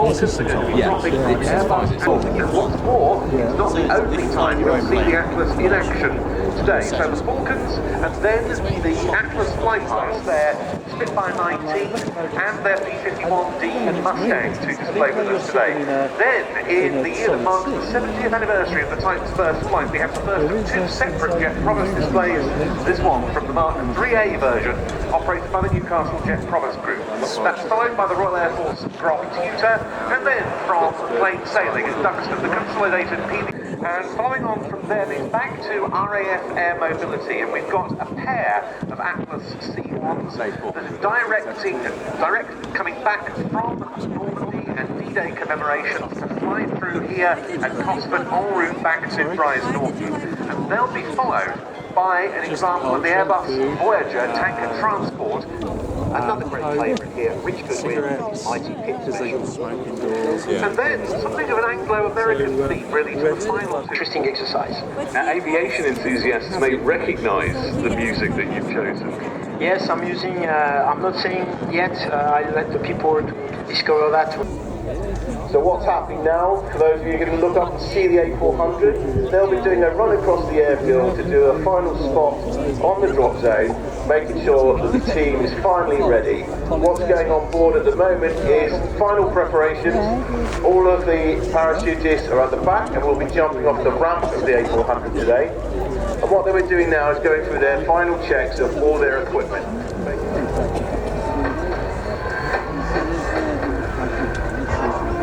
Falcons are going to be dropping from Airbus. And what's more, it's not the only time you'll see the Atlas in action today. So the Falcons, and then the Atlas flypast, their Spitfire 19 and their P51D Mustang to display with us today. Then, in the year that marks the 70th anniversary of the Type's first flight, we have the first of two separate Jet Provost displays. This one from the Mark 3A version, operated by the Newcastle Jet Provost Group. That's followed by the Royal Air Force Tutor, and then from plain sailing at Duxton, the consolidated PD. And following on from there, it's back to RAF Air Mobility, and we've got a pair of Atlas C1s direct coming back from Normandy and D-Day commemoration to fly through here at Cosford en route back to Brize Norton. And they'll be followed by an example of the Airbus Voyager tank and transport. Another great favourite here, Rich Goodwin, Mighty Pits. And then something of an Anglo-American theme, really, to the final interesting exercise. Now, aviation enthusiasts may recognise the music that you've chosen. Yes, I'm using, I'm not saying yet, I let the people discover that. So what's happening now, for those of you who are going to look up and see the A400, they'll be doing a run across the airfield to do a final spot on the drop zone, making sure that the team is finally ready. What's going on board at the moment is final preparations. All of the parachutists are at the back and will be jumping off the ramp of the A400 today. And what they were doing now is going through their final checks of all their equipment.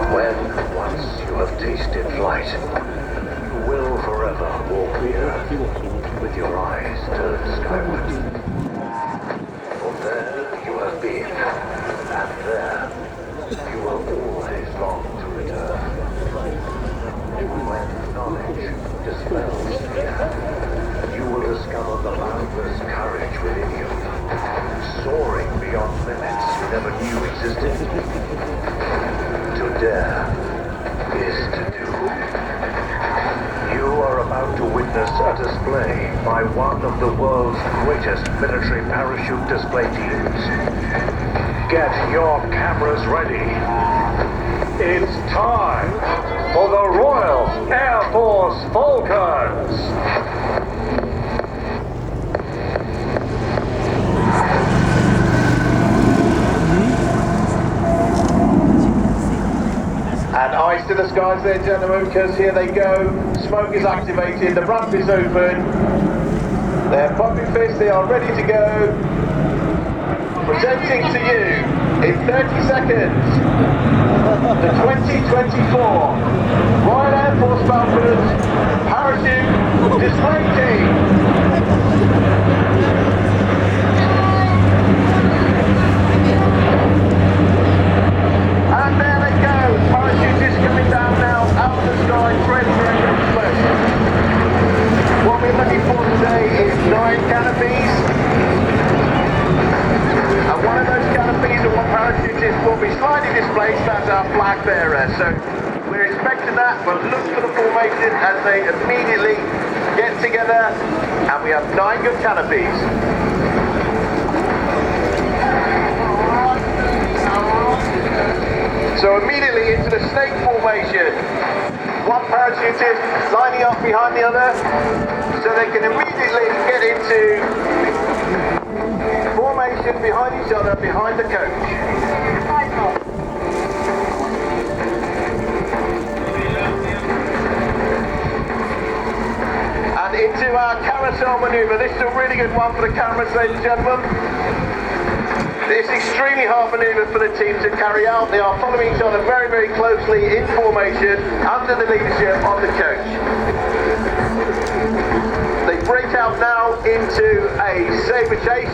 When once you have tasted flight, you will forever walk the earth with your eyes turned skyward. For there you have been, and there you will always long to return. When knowledge dispels fear, you will discover the boundless courage within you, soaring beyond limits. never knew existed. To dare is to do. You are about to witness a display by one of the world's greatest military parachute display teams. Get your cameras ready. It's time for the Royal Air Force Falcons. And eyes to the skies there, gentlemen, because here they go. Smoke is activated, the ramp is open. They're pumping fists, they are ready to go. Presenting to you in 30 seconds, the 2024 Royal Air Force Falcons Parachute Display Team. And there they go, parachute is coming down now, out of the sky, ready for a display. What we're looking for today is 9 canopies. And one of those canopies and one parachutist will be slightly displaced as our flag bearer. So we're expecting that, but look for the formation as they immediately get together. And we have 9 good canopies. So immediately into the snake formation. One parachutist lining up behind the other so they can immediately get into formation behind each other, behind the coach. And into our carousel manoeuvre. This is a really good one for the cameras, ladies and gentlemen. It's an extremely hard manoeuvre for the team to carry out. They are following each other very, very closely in formation under the leadership of the coach. They break out now into a sabre chase.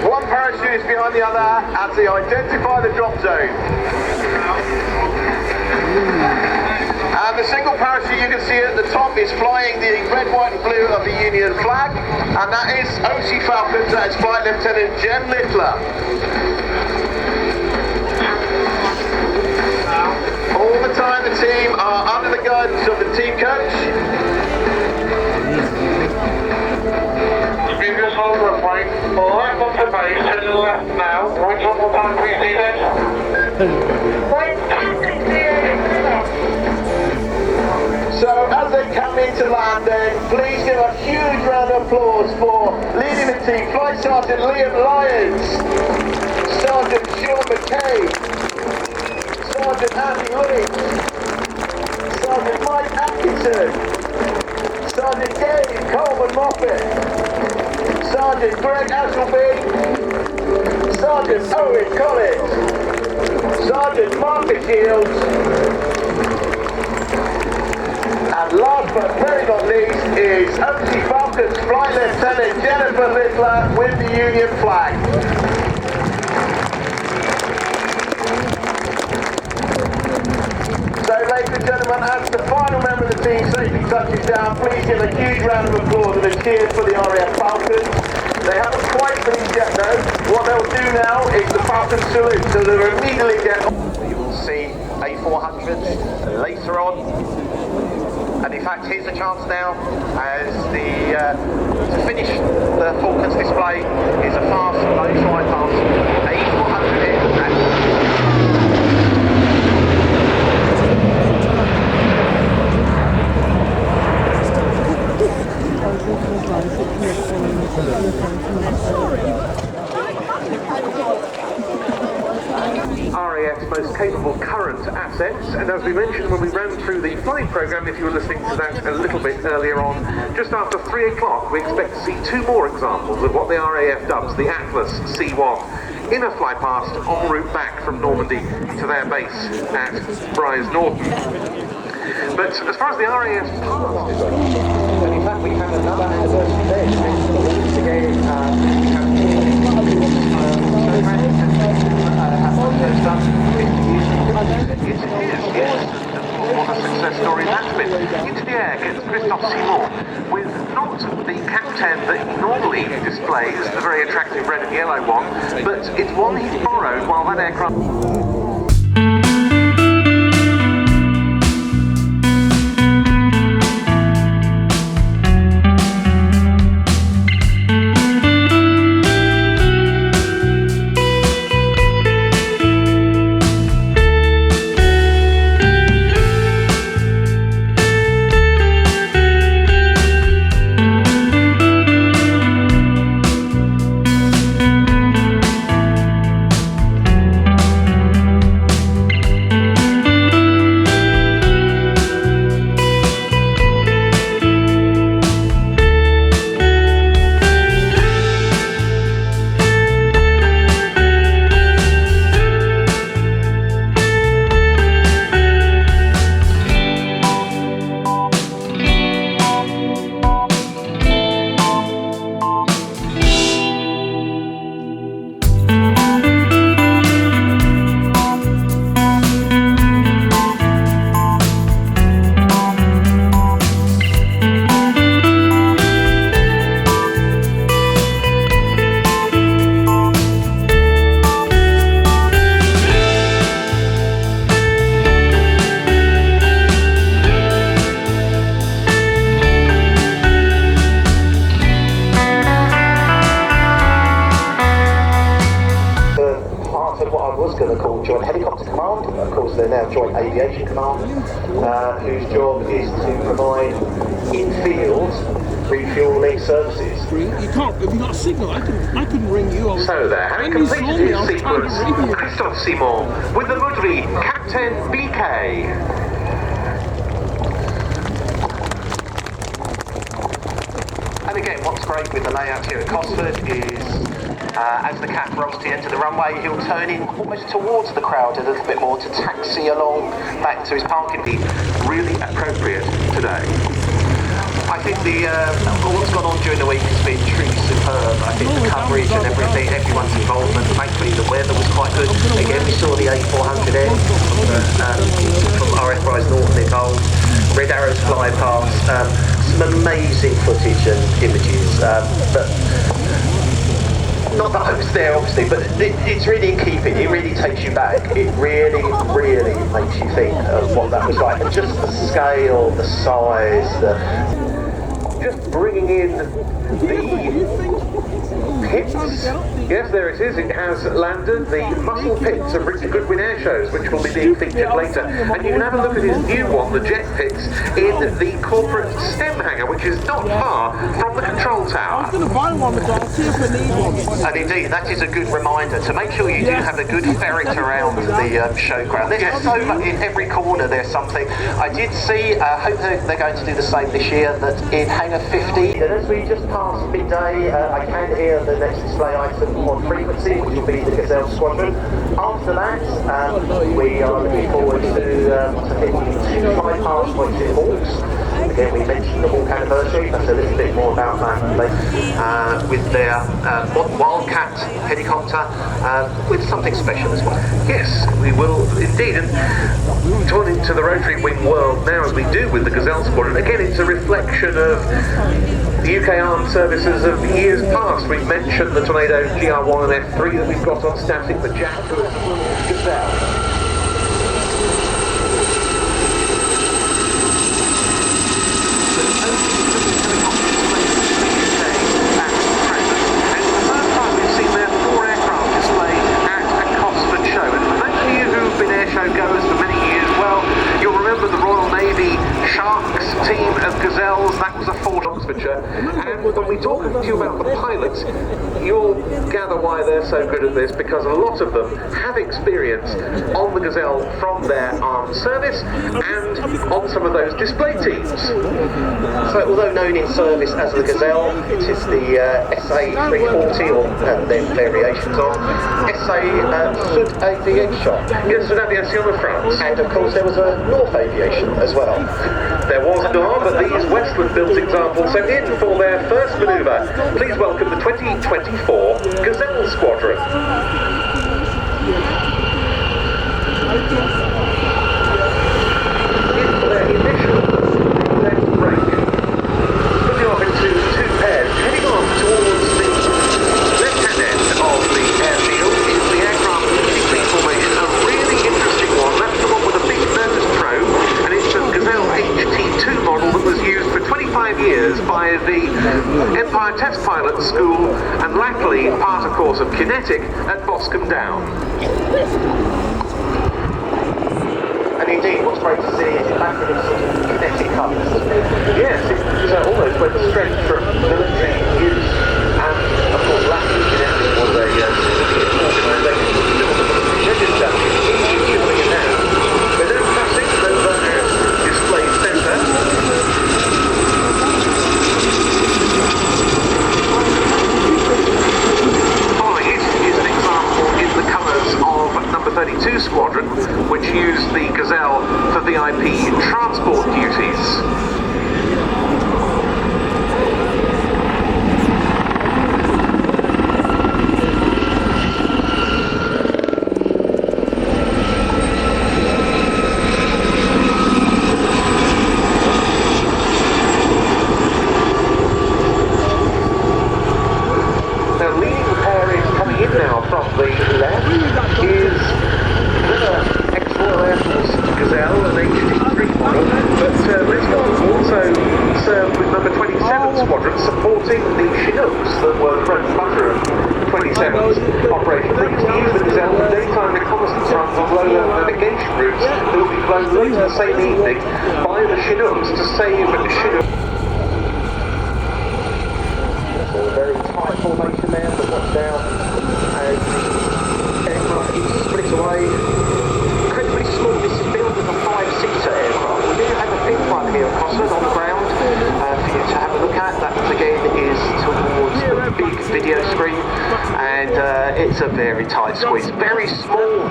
One parachute is behind the other as they identify the drop zone. And the single parachute you can see at the top is flying the red, white and blue of the Union flag, and that is OC Falcons, that is Flight Lieutenant Jen Littler. All the time the team are under the guidance of the team coach. Previous hold runway, left on the base, to the left now, right on the back, we see this. So as they come into land then, please give a huge round of applause for leading the team, Flight Sergeant Liam Lyons, Sergeant Sean McKay, Sergeant Andy Lynch, Sergeant Mike Atkinson, Sergeant Dave Coleman Moffat, Sergeant Greg Ashleby, Sergeant Owen Collins, Sergeant Marcus Shields, and last but very not least is OC Falcons Flight Lieutenant Jennifer Littler with the Union flag. So ladies and gentlemen, as the final member of the team safely touches down, please give a huge round of applause and a cheers for the RAF Falcons. They haven't quite finished yet though. What they'll do now is the Falcon salute, so they'll immediately get on. You will see A400s later on. And in fact, here's a chance now as to finish the Falcons display is a fast low fly pass. A400 in and RAF's most capable current assets, and as we mentioned when we ran through the flight program, if you were listening to that a little bit earlier on, just after 3 o'clock we expect to see 2 more examples of what the RAF dubs the Atlas C1 in a fly past en route back from Normandy to their base at Brize Norton. But as far as the RAF's past is concerned, and in fact we had another anniversary there, what a success story that's been. Into the air gets Christophe Simon with not the captain that he normally displays, a very attractive red and yellow one, but it's one he borrowed while that aircraft... Joint Helicopter Command, of course they're now Joint Aviation Command, whose job is to provide in-field refuelling services. You can't, have you got a signal? I couldn't ring you. So there, having completed his sequence, Christophe Simon with the livery Captain BK. And again, what's great with the layout here at Cosford is as the cap rolls to the end of the runway, he'll turn in almost towards the crowd a little bit more to taxi along back to his parking. Really appropriate today. I think what's gone on during the week has been truly superb. I think the coverage and everything, everyone's involvement. Thankfully the weather was quite good. Again, we saw the A400M from RAF North involved. Red arrows fly past. Some amazing footage and images. But not that I was there, obviously, but it's really in keeping. It really takes you back. It really, really makes you think of what that was like. And just the scale, the size, just bringing in the pits. Yes, there it is. It has landed the muscle pits of Richard Goodwin air shows, which will be being featured later. And you can have a look at his new one, the jet pits, in the corporate stem hangar, which is not far from the control tower. I'm going to buy one, but I'll see if I need one. And indeed, that is a good reminder to make sure you do have a good ferret around the showground. There's so much in every corner. There's something. I did see. Hope they're going to do the same this year. That in hangar 50. And as we just passed midday, I can hear the next display item on frequency, which will be the Gazelle Squadron. After that, we are looking forward to hitting 2 fly-past points in Hawks. Again, we mentioned the Hawk anniversary. That's a little bit more about that later. With their Wildcat helicopter, with something special as well. Yes, we will indeed. And turning to the rotary wing world now, as we do with the Gazelle Squadron, again, it's a reflection of the UK Armed Services of years past. We've mentioned the Tornado GR1 and F3 that we've got on static, the Jack Gazelle. Goers for many years. Well, you'll remember the Royal Navy Sharks team of Gazelles. That was a Fort Oxfordshire. And when we talk to you about the pilots, you'll gather why they're so good at this, because a lot of them have experience on the Gazelle from their armed service and on some of those display teams. So, although known in service as the Gazelle, it is the SA-340, or then variations on SA Sud Aviation. Yes, Sud Aviation of France. And of course there was a North Aviation as well. There was Nord, but these Westland built examples. So in for their first manoeuvre, please welcome the 2024 Gazelle Squadron. In for their initial left break. Putting off into 2 pairs, heading on towards cool, and latterly part, of course, of Kinetic at Boscombe Down. And indeed, what's great to see is it back in its sort of kinetic colours. Yes, it's almost where the strength from military use, and of course latterly Kinetic was a organisation still on the military register. It's doing it now. They're now passing the display centre. Following it is an example in the colours of number 32 Squadron, which used the Gazelle for VIP transport duties. Supporting the Chinooks that were bread and butter of 27's operation. They used to use the Gazelle for daytime reconnaissance runs on low-level navigation routes that would be flown later the same evening by the Chinooks to save Chinook. So a very tight formation there, but watch out as the aircraft keeps split away. Incredibly small, this is built as a 5-seater aircraft. We do have a big one here at Cosford on the ground for you to have a look at. That again is towards the big video screen, and it's a very tight squeeze, very small.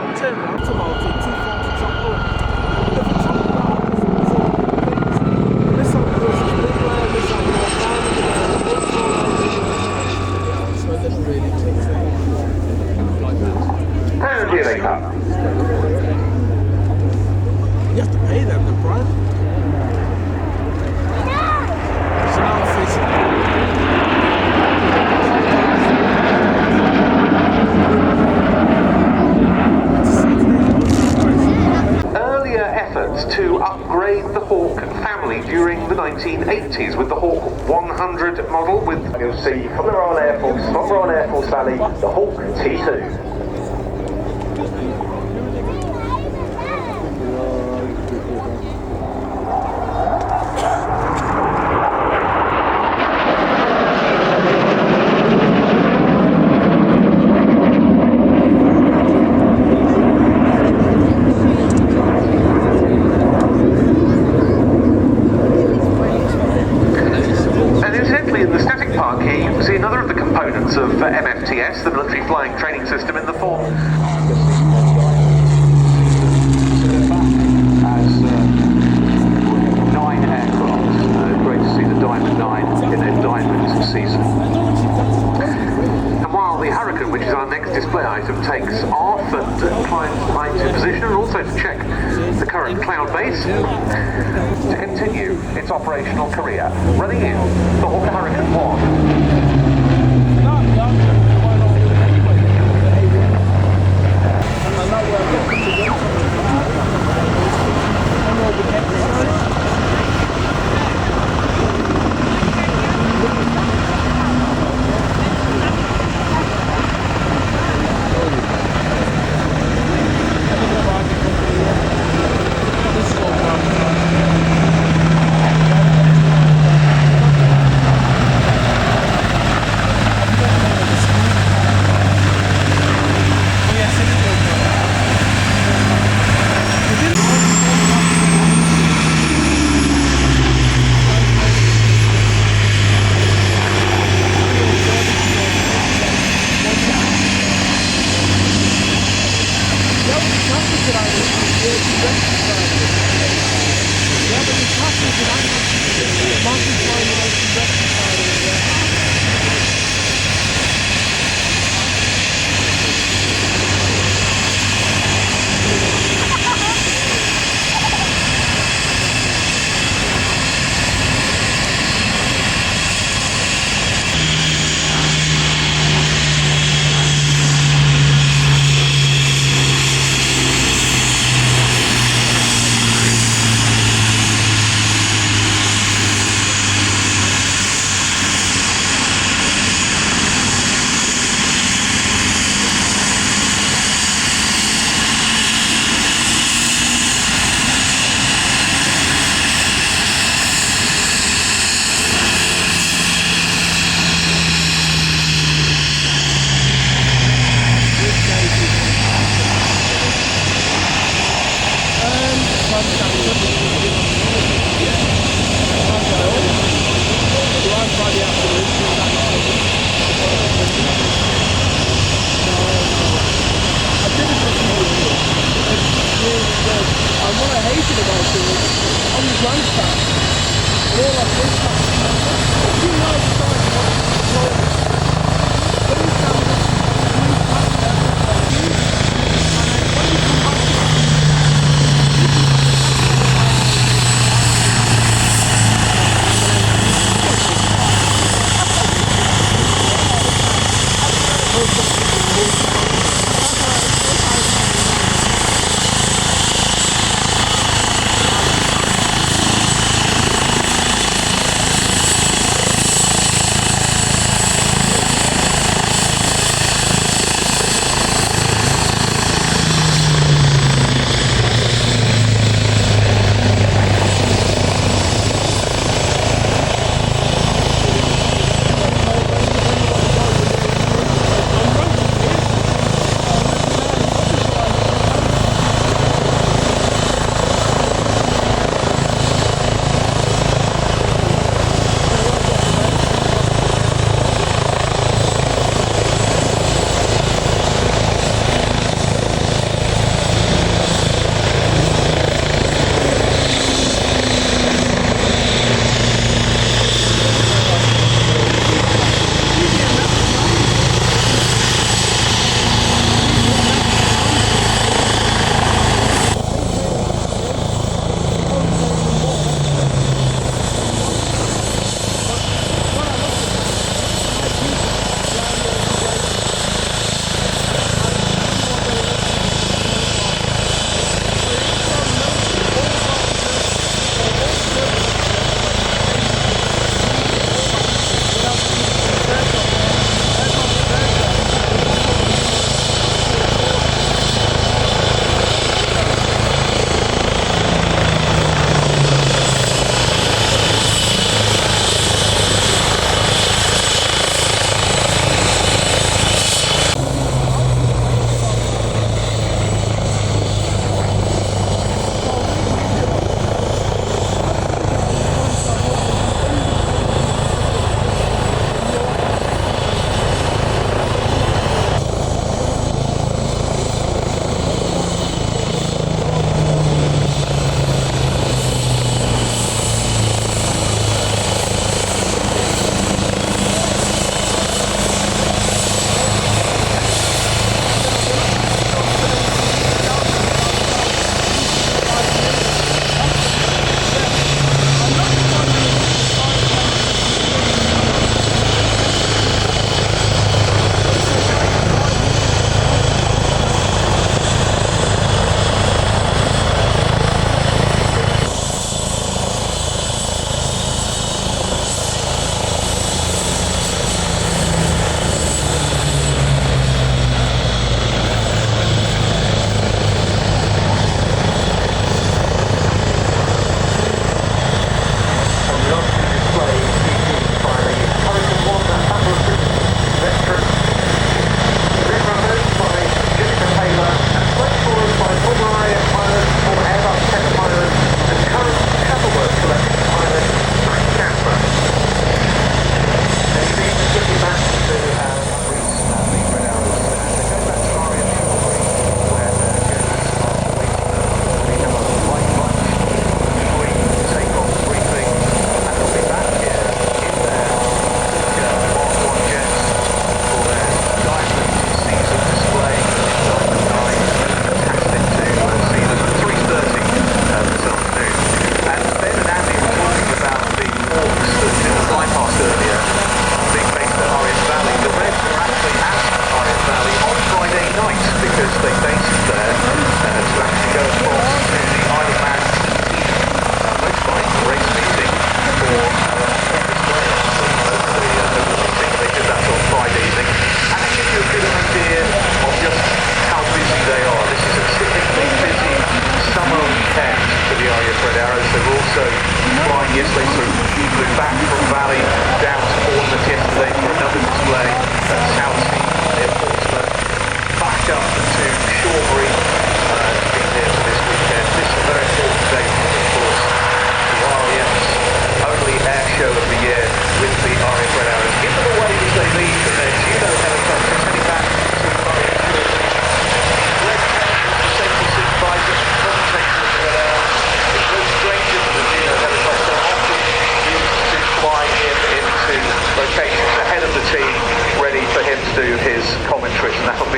And here they come. You have to pay them the price. Earlier efforts to upgrade the Hawk family during the 1980s with the Hawk 100 model with... And you'll see from the Royal Air Force Valley, the Hawk T2. of MFTS, the Military Flying Training System, in the form as 9 aircraft. Great to see the Diamond 9 in their Diamond season. And while the Hurricane, which is our next display item, takes off and climbs into position, and also to check the current cloud base, to continue its operational career. Running in, the Hawk Hurricane 1.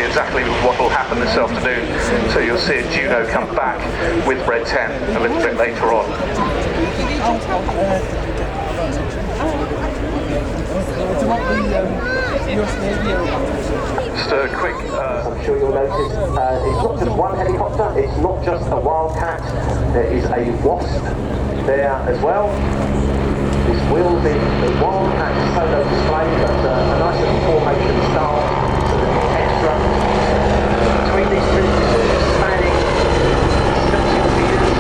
exactly what will happen this afternoon. So you'll see a Juno come back with Red 10 a little bit later on. Just a quick... I'm sure you'll notice it's not just one helicopter, it's not just a Wildcat, there is a Wasp there as well. This will be the Wildcat solo display, but a nice little formation style, so there's extra between these two spanning 70 years.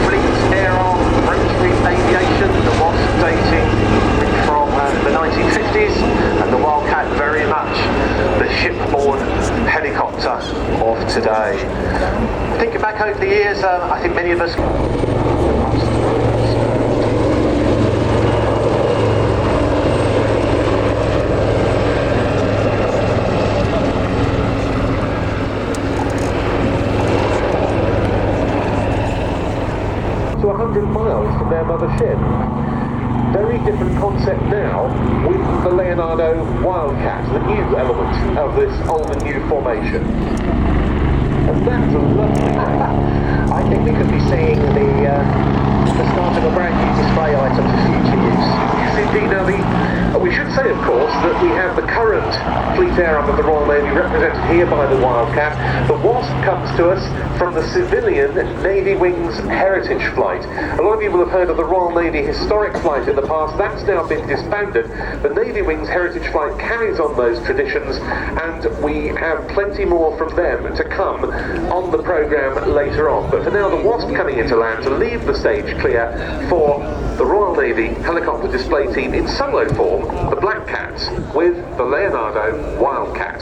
Fleet Air Arm Rotary Aviation, the Wasp dating from the 1950s, and the Wildcat very much the shipborne helicopter of today. Thinking back over the years, I think many of us to 100 miles from their mothership. Very different concept now with the Leonardo Wildcat, the new element of this old and new formation. And that's a lovely thing. I think we could be seeing the start of a brand new display item for future use. Yes, indeed. Now, we should say, of course, that we have the current Fleet Air Arm of the Royal Navy represented here by the Wildcat. The Wasp comes to us from the civilian Navy Wings Heritage Flight. A lot of you will have heard of the Royal Navy Historic Flight in the past. That's now been disbanded. The Navy Wings Heritage Flight carries on those traditions, and we have plenty more from them to come on the programme later on. But for now, the Wasp coming into land to leave the stage clear for the Royal Navy helicopter display team in solo form, the Black Cats, with the Leonardo Wildcat.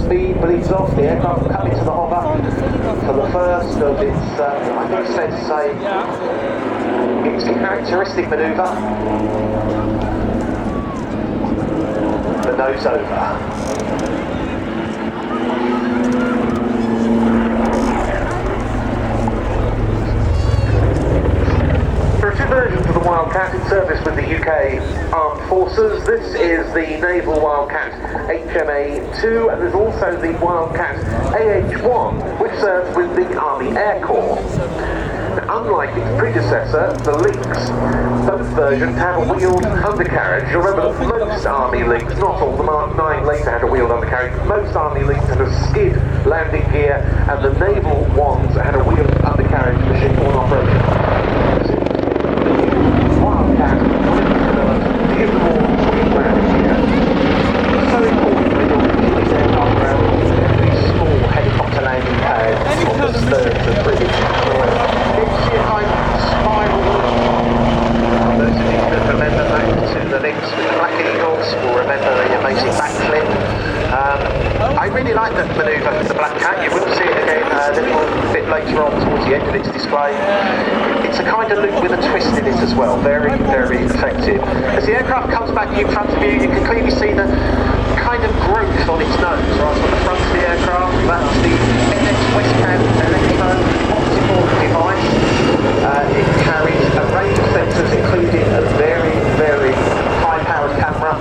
Speed bleeds off, the aircraft will come into the hover for the first of its, I think it's fair to say, its characteristic manoeuvre, the nose over. There are two versions of the Wildcat in service with the UK Armed Forces. This is the Naval Wildcat HMA-2, and there's also the Wildcat AH-1, which serves with the Army Air Corps. Now, unlike its predecessor, the Lynx, both versions have a wheeled undercarriage. You'll remember that most Army Lynx, not all, the Mark 9 later had a wheeled undercarriage, most Army Lynx had a skid landing gear, and the Naval ones had a wheeled undercarriage for shipborne operation. Wildcat to give them all wheel landing gear. It's so important when you're pitching these aircraft around these small helicopter landing pads on the sterns of British aircraft. You see a kind of spiral. Those of you who remember back to the Lynx with the Black Eagles will remember the amazing backflip. I really like the manoeuvre with the Black Cat. You will see it again a little bit later on towards the end of its display. It's a kind of loop with a twist in it as well. Very, very effective. As the aircraft comes back in front of you, you can clearly see the kind of growth on its nose right on the front of the aircraft. That's the NX Westland Electro optical device. It carries a range of sensors, including a very, very high-powered camera.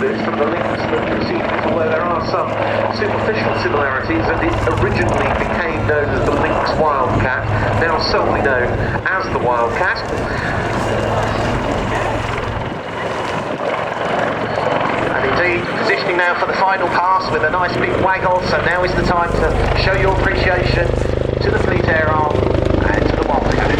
From the Lynx that preceded it, although there are some superficial similarities, and it originally became known as the Lynx Wildcat, now solely known as the Wildcat. And indeed, positioning now for the final pass with a nice big waggle, so now is the time to show your appreciation to the Fleet Air Arm and to the Wildcats.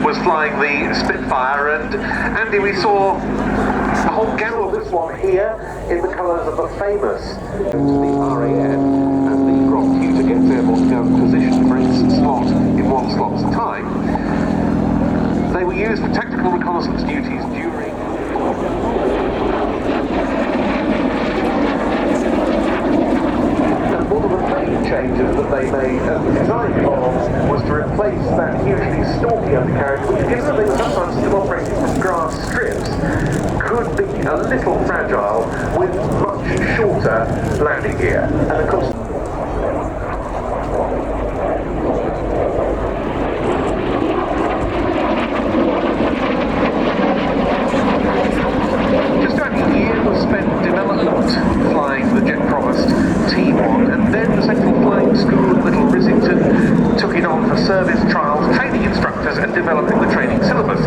was flying the Spitfire, and Andy, we saw a whole gamut of this one here in the colours of the famous the RAF, and the Provost Tutor gets airborne down position for its slot in 1 slot's time. They were used for tactical reconnaissance duties during one of the main changes that they made at the design form was to replace that hugely stalky undercarriage, which, given that they were sometimes still operating from grass strips, could be a little fragile with much shorter landing gear. And of course, just about a year was spent development flying the Jet Provost T1, and then the Central Flying School at Little Rissington took it on for service trials, training instructors and developing the training syllabus.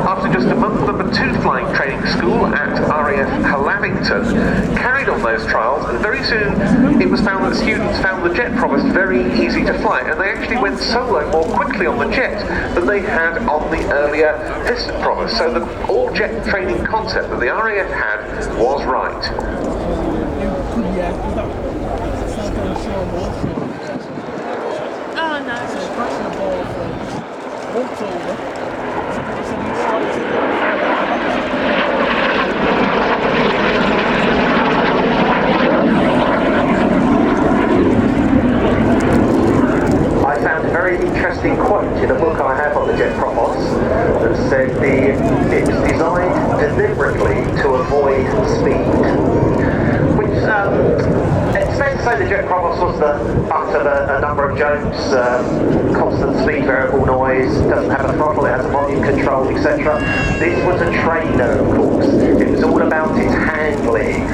After just a month, number 2 flying training school at RAF Helicopters carried on those trials, and very soon it was found that students found the jet Provost very easy to fly, and they actually went solo more quickly on the jet than they had on the earlier piston Provost. So the all-jet training concept that the RAF had was right. Oh, no. I found a very interesting quote in a book I have on the jet Provost that said it was designed deliberately to avoid speed. Which, it's fair to say the jet Provost was the butt of a number of jokes, constant speed variable noise, doesn't have a throttle, it has a volume control, etc. This was a trainer, of course. It was all about its handling,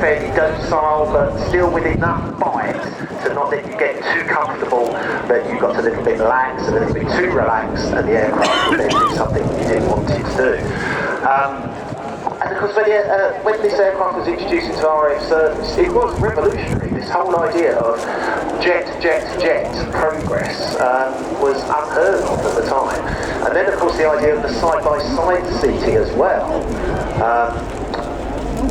fairly docile but still with enough bite to not let you get too comfortable that you got a little bit lax, a little bit too relaxed, and the aircraft would then do something you didn't want it to do. And of course, when this aircraft was introduced into RAF service, it was revolutionary. This whole idea of jet progress was unheard of at the time. And then, of course, the idea of the side-by-side seating as well.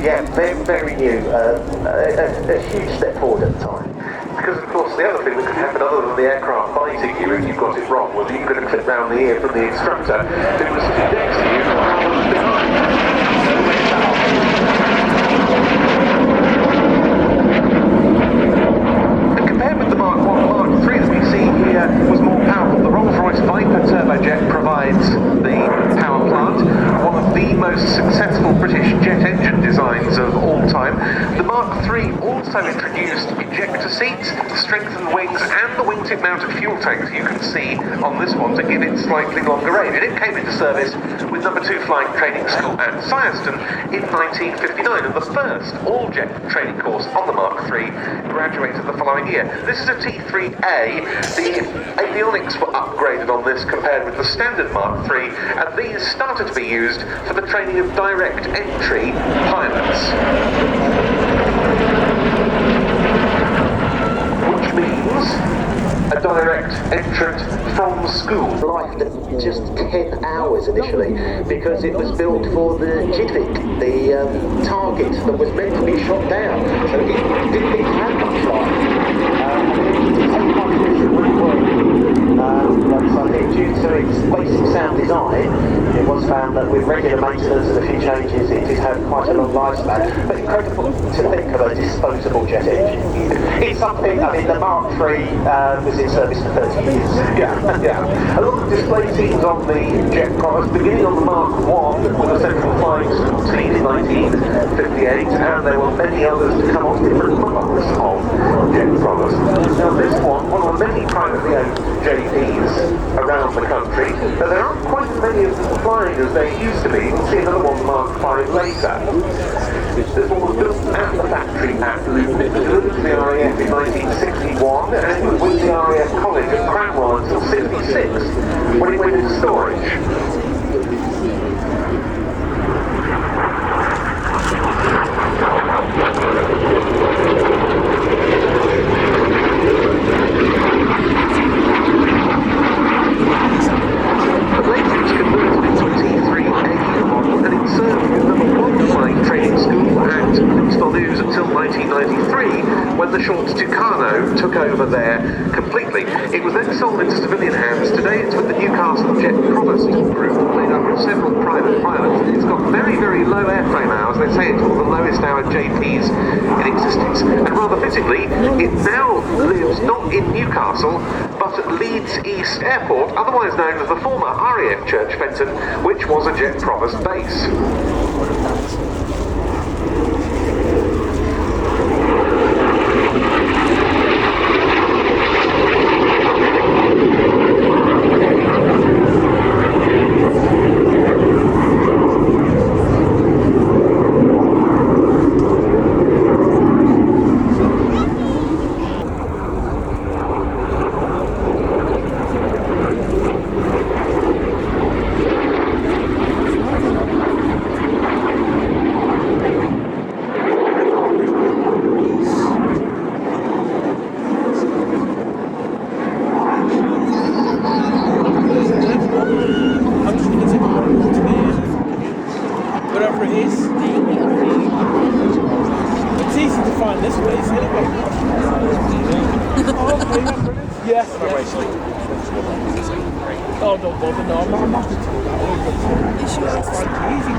Yeah, very, very new. A huge step forward at the time. Because, of course, the other thing that could happen other than the aircraft biting you if you got it wrong was you could have clipped round the ear from the instructor who was next to you or behind. And compared with the Mark 1, the Mark 3 that we see here was more powerful. The Rolls-Royce Viper turbojet provides the power plant, one of the most successful British jet engine designs of all time. The Mark 3 also introduced ejector seats, strengthened wings, and the wingtip mounted fuel tanks you can see on this one to give it slightly longer range. And it came into service with number 2 flying training school at Silverstone in 1959, and the first all-jet training course on the Mark 3 graduated the following year. This is a T3A. The avionics were upgraded on this compared with the standard Mark 3, and these started to be used for the training of direct entry pilots. Which means a direct entrant from school. Life at just 10 hours initially, because it was built for the Jidvik, the target that was meant to be shot down. So it didn't even have much life. So I think due to its basic sound design, it was found that with regular maintenance and a few changes, it did have quite a long lifespan. But incredible to think of a disposable jet engine. It's something, I mean, the Mark III was in service for 30 years. Yeah. A lot of display scenes on the jet Provost, beginning on the Mark I with a central flying school team in 1958, and there were many others to come on different models of jet Provost. Now this one of the many privately owned JPs around the country, but there aren't quite as many of them flying as there used to be. We'll see another one, Mark V, later. This one was built at the factory at Luton. It was delivered to the RAF in 1961, and it was with the RAF College at Cranwell until 66, when it went into storage. When the short Tucano took over there completely. It was then sold into civilian hands. Today it's with the Newcastle Jet Provost Group, made up of several private pilots. It's got very, very low airframe hours. They say it's one of the lowest hour JPs in existence. And rather fittingly, it now lives not in Newcastle, but at Leeds East Airport, otherwise known as the former RAF Church Fenton, which was a Jet Provost base. Oh, don't bother, no, I'm not going to do that. It's quite easy.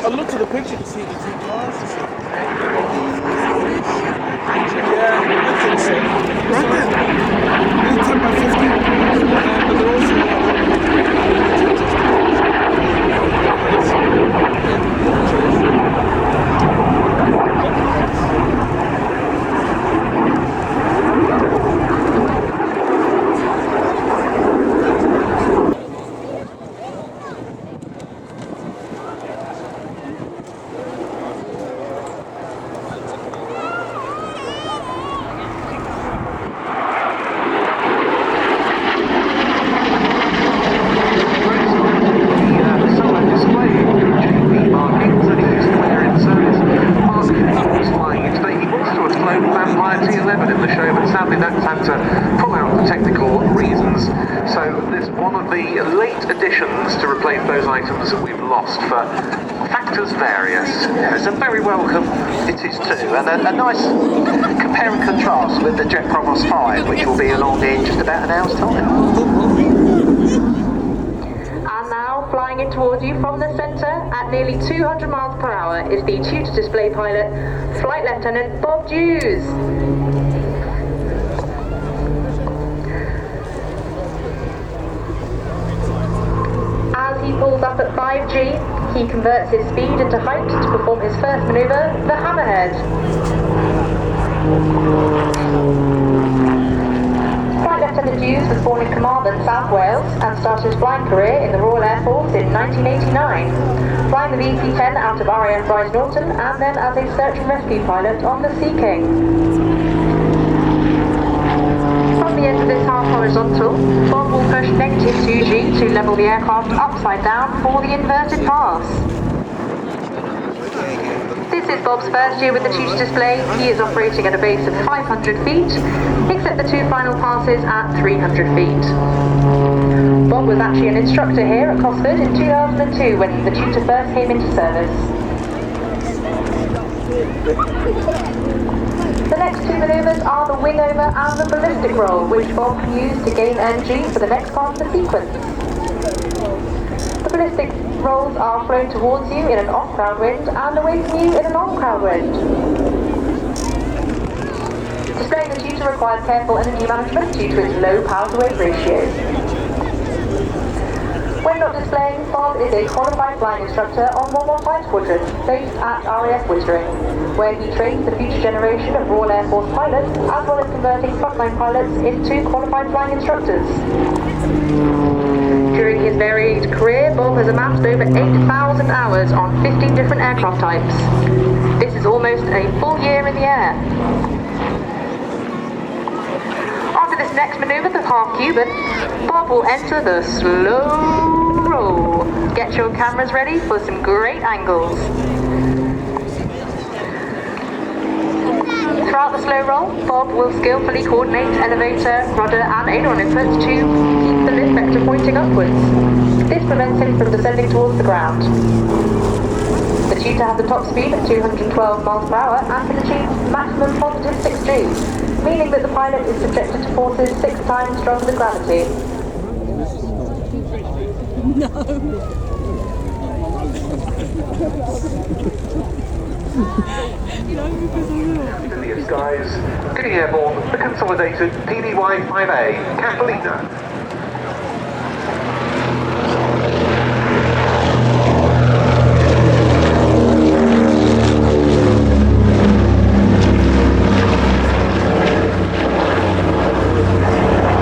I looked at the picture to see the two cars. Yeah, I think so. Right then. It's 10 by 50. But they're also... That we've lost for factors various. So very welcome it is too, and a nice compare and contrast with the Jet Provost 5, which will be along in just about an hour's time. And now, flying in towards you from the centre at nearly 200 miles per hour is the tutor display pilot, Flight Lieutenant Bob Dews. He pulls up at 5G, he converts his speed into height to perform his first manoeuvre, the Hammerhead. Flight Lieutenant Dews was born in Carmarthen, South Wales, and started his flying career in the Royal Air Force in 1989, flying the VC-10 out of RAF Norton and then as a search and rescue pilot on the Sea King. From the end of this half horizontal, Bob will push negative 2G to level the aircraft upside down for the inverted pass. This is Bob's first year with the tutor display. He is operating at a base of 500 feet, except the two final passes at 300 feet. Bob was actually an instructor here at Cosford in 2002 when the tutor first came into service. The next two manoeuvres are the wing over and the ballistic roll, which Bob can use to gain energy for the next part of the sequence. The ballistic rolls are flown towards you in an off-crowd wind and away from you in an on-crowd wind. Displaying the tutor requires careful energy management due to its low power-to-weight ratio. When not displaying, Bob is a qualified flying instructor on 115 Squadron, based at RAF Wittering, where he trains the future generation of Royal Air Force pilots, as well as converting frontline pilots into qualified flying instructors. During his varied career, Bob has amassed over 8,000 hours on 15 different aircraft types. This is almost a full year in the air. After this next manoeuvre, the half Cuban, Bob will enter the slow roll. Get your cameras ready for some great angles. Throughout the slow roll, Bob will skillfully coordinate elevator, rudder and aileron inputs to keep the lift vector pointing upwards. This prevents him from descending towards the ground. The tutor has a top speed of 212 miles per hour and can achieve maximum positive 6G, meaning that the pilot is subjected to forces 6 times stronger than gravity. Brilliant, guys. Getting airborne, the consolidated PDY-5A, Catalina.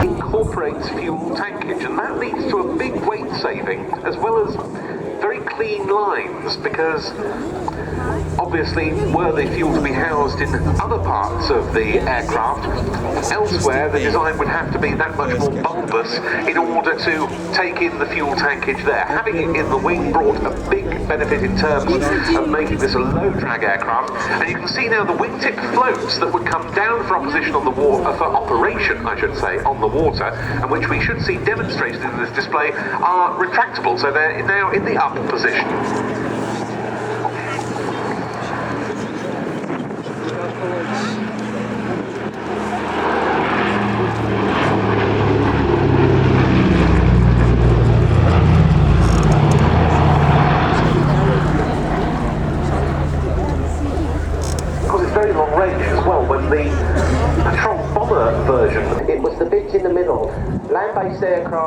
Incorporates fuel tankage, and that leads to a big weight saving, as well as very clean lines, because obviously, were the fuel to be housed in other parts of the aircraft, elsewhere the design would have to be that much more bulbous in order to take in the fuel tankage there. Having it in the wing brought a big benefit in terms of making this a low-drag aircraft, and you can see now the wingtip floats that would come down for opposition on the water, for operation, I should say, on the water, and which we should see demonstrated in this display, are retractable, so they're now in the up position.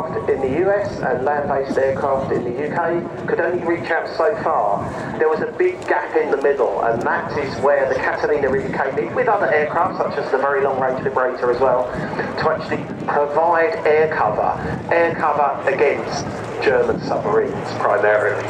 aircraft in the US and land-based aircraft in the UK could only reach out so far. There was a big gap in the middle, and that is where the Catalina really came in, with other aircraft such as the Very Long Range Liberator as well, to actually provide air cover against German submarines primarily.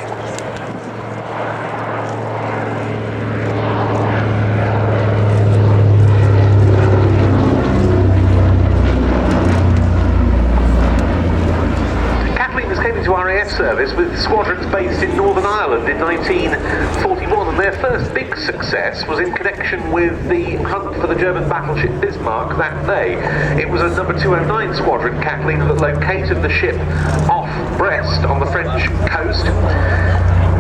Into RAF service with squadrons based in Northern Ireland in 1941, and their first big success was in connection with the hunt for the German battleship Bismarck that day. It was a number 209 squadron, Catalina, that located the ship off Brest on the French coast.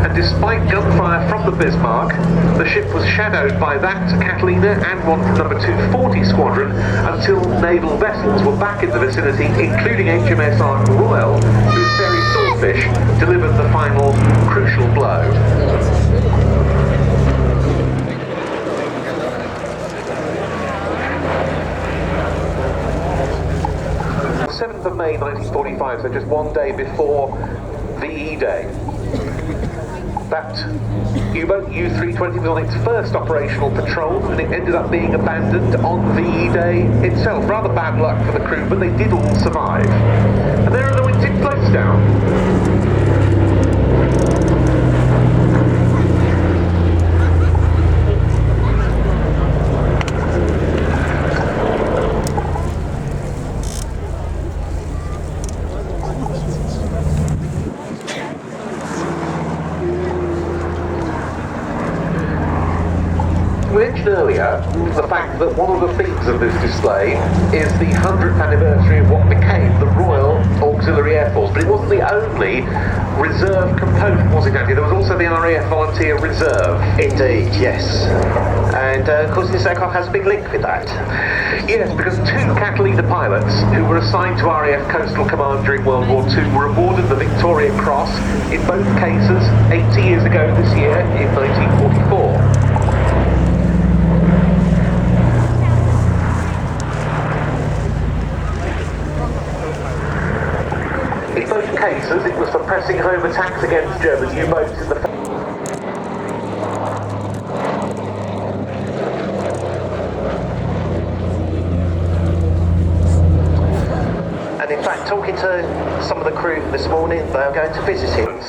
And despite gunfire from the Bismarck, the ship was shadowed by that Catalina and one from number 240 Squadron until naval vessels were back in the vicinity, including HMS Ark Royal, whose ferry Swordfish delivered the final crucial blow. 7th of May 1945, so just one day before VE Day. That U-boat, U-320, was on its first operational patrol, and it ended up being abandoned on VE Day itself. Rather bad luck for the crew, but they did all survive. And there are the wingtip floats down. Earlier, the fact that one of the themes of this display is the 100th anniversary of what became the Royal Auxiliary Air Force, but it wasn't the only reserve component, was it, Andy? There was also the RAF Volunteer Reserve. Indeed, yes. And of course this aircraft has a big link with that. Yes, because two Catalina pilots who were assigned to RAF Coastal Command during World War II were awarded the Victoria Cross, in both cases 80 years ago this year, in 1944. In both cases, it was for pressing home attacks against German U-boats in the... And in fact, talking to some of the crew this morning, they are going to visit him.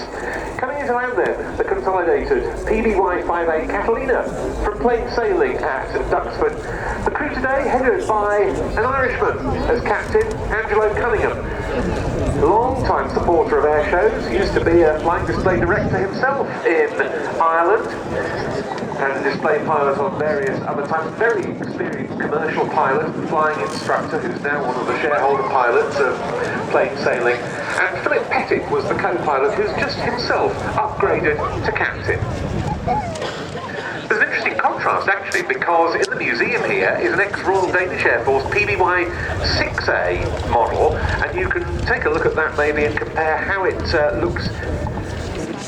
Coming into land then, the consolidated PBY-58 Catalina from plain sailing at Duxford. The crew today headed by an Irishman as captain, Angelo Cunningham. Long-time supporter of air shows, used to be a flight display director himself in Ireland, and display pilot on various other times. Very experienced commercial pilot, flying instructor, who's now one of the shareholder pilots of plain sailing. And Philip Pettit was the co-pilot who's just himself upgraded to captain. There's an interesting contrast actually, because in the museum here is an ex-Royal Danish Air Force PBY 6A model, and you can take a look at that maybe and compare how it looks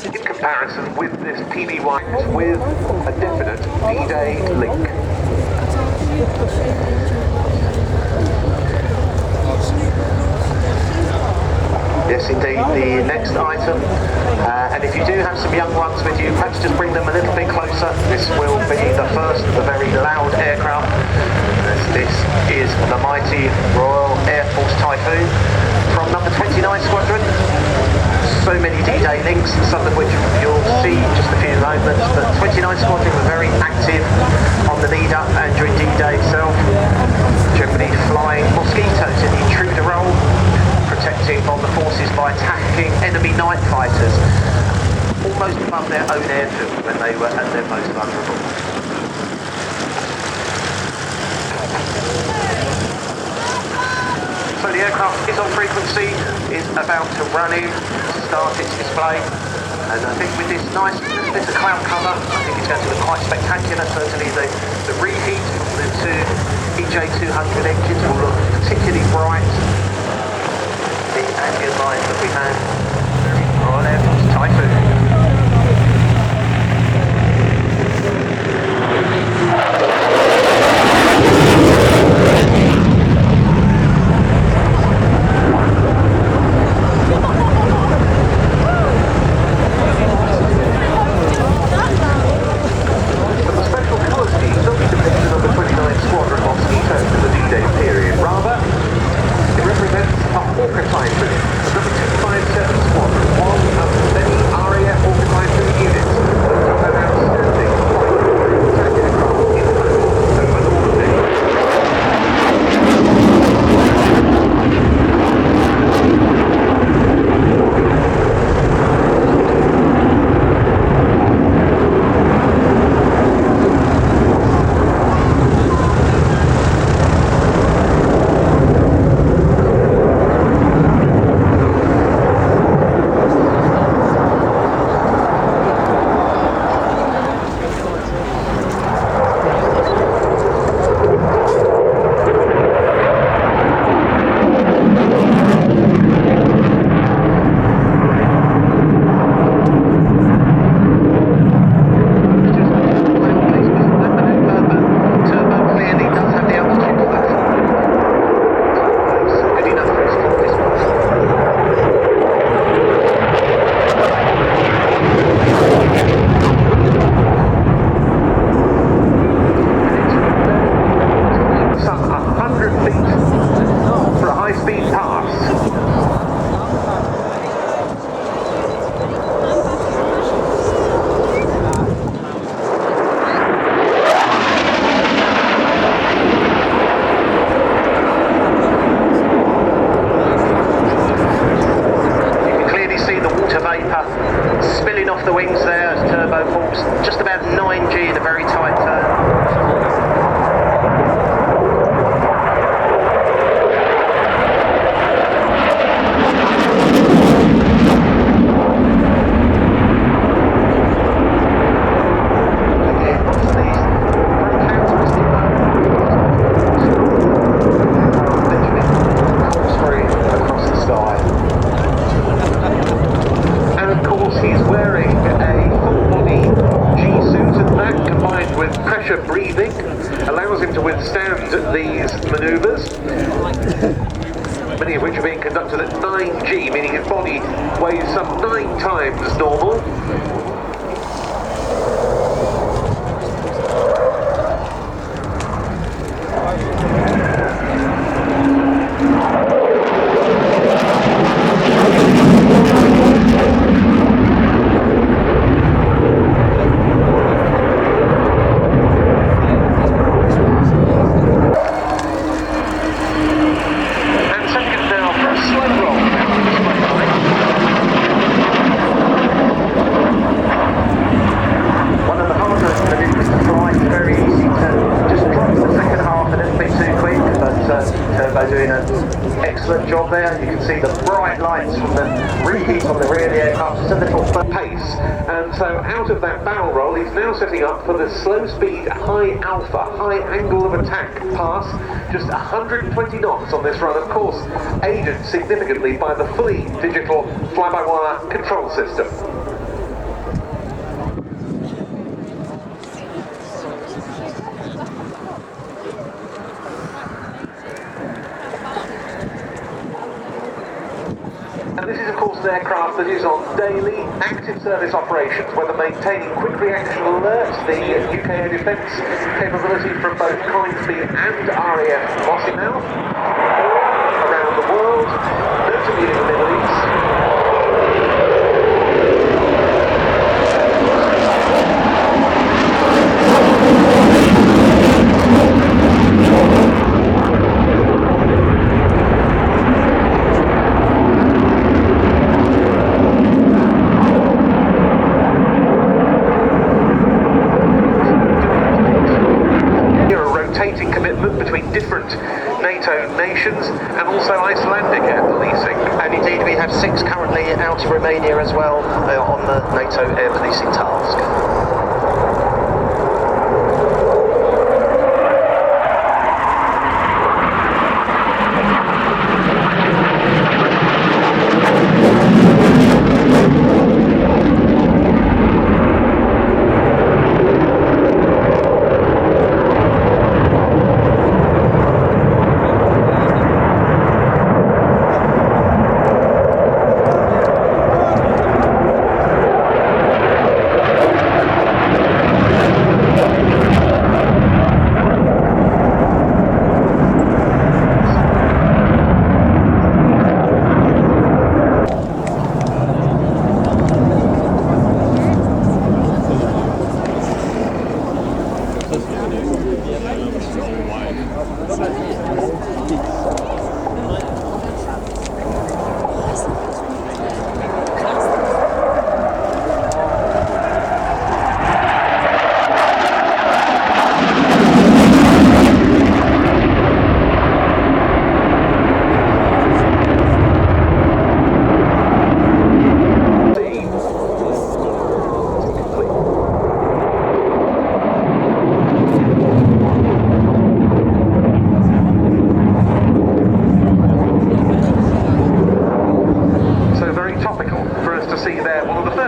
in comparison with this PBY with a definite D-Day link. Yes, indeed, the next item. And if you do have some young ones with you, perhaps just bring them a little bit closer. This will be the first of the very loud aircraft. This is the mighty Royal Air Force Typhoon from number 29 Squadron. So many D-Day links, some of which you'll see in just a few moments. But 29 Squadron were very active on the lead-up and during D-Day itself. Generally flying Mosquitoes in the intruder role, protecting on the forces by attacking enemy night fighters almost above their own airfield when they were at their most vulnerable. So the aircraft is on frequency, is about to run in, start its display, and I think with this nice bit of cloud cover, I think it's going to look quite spectacular. Certainly the reheat from the two EJ200 engines will look particularly bright. The ambient light that we have, Royal Air Force Typhoon. the wings there as turbo falls just about 9G in a very tight turn. Breathing allows him to withstand these manoeuvres, many of which are being conducted at 9G, meaning his body weighs some 9 times normal. Excellent job there. You can see the bright lights from the reheat on the rear of the aircraft, just a little pace. And so out of that barrel roll, he's now setting up for the slow speed, high alpha, high angle of attack pass, just 120 knots on this run, of course, aided significantly by the fully digital fly-by-wire control system. And this is, of course, an aircraft that is on daily active service operations, whether maintaining quick reaction alerts, the UK Air Defence capability from both Coningsby and RAF Mustang, around the world, notably in the Middle East. Between different NATO nations and also Icelandic air policing. And indeed we have 6 currently out of Romania as well on the NATO air policing task.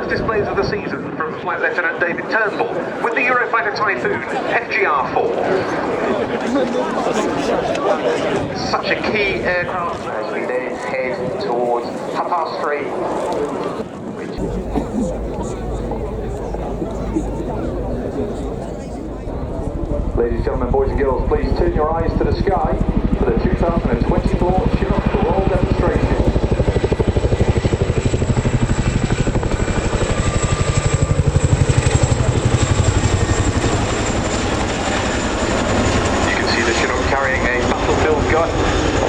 Displays of the season from Flight Lieutenant David Turnbull with the Eurofighter Typhoon FGR-4. Such a key aircraft as we then head towards 3:30. Ladies and gentlemen, boys and girls, please turn your eyes to the sky for the 2024 Chinook Royal demonstration. On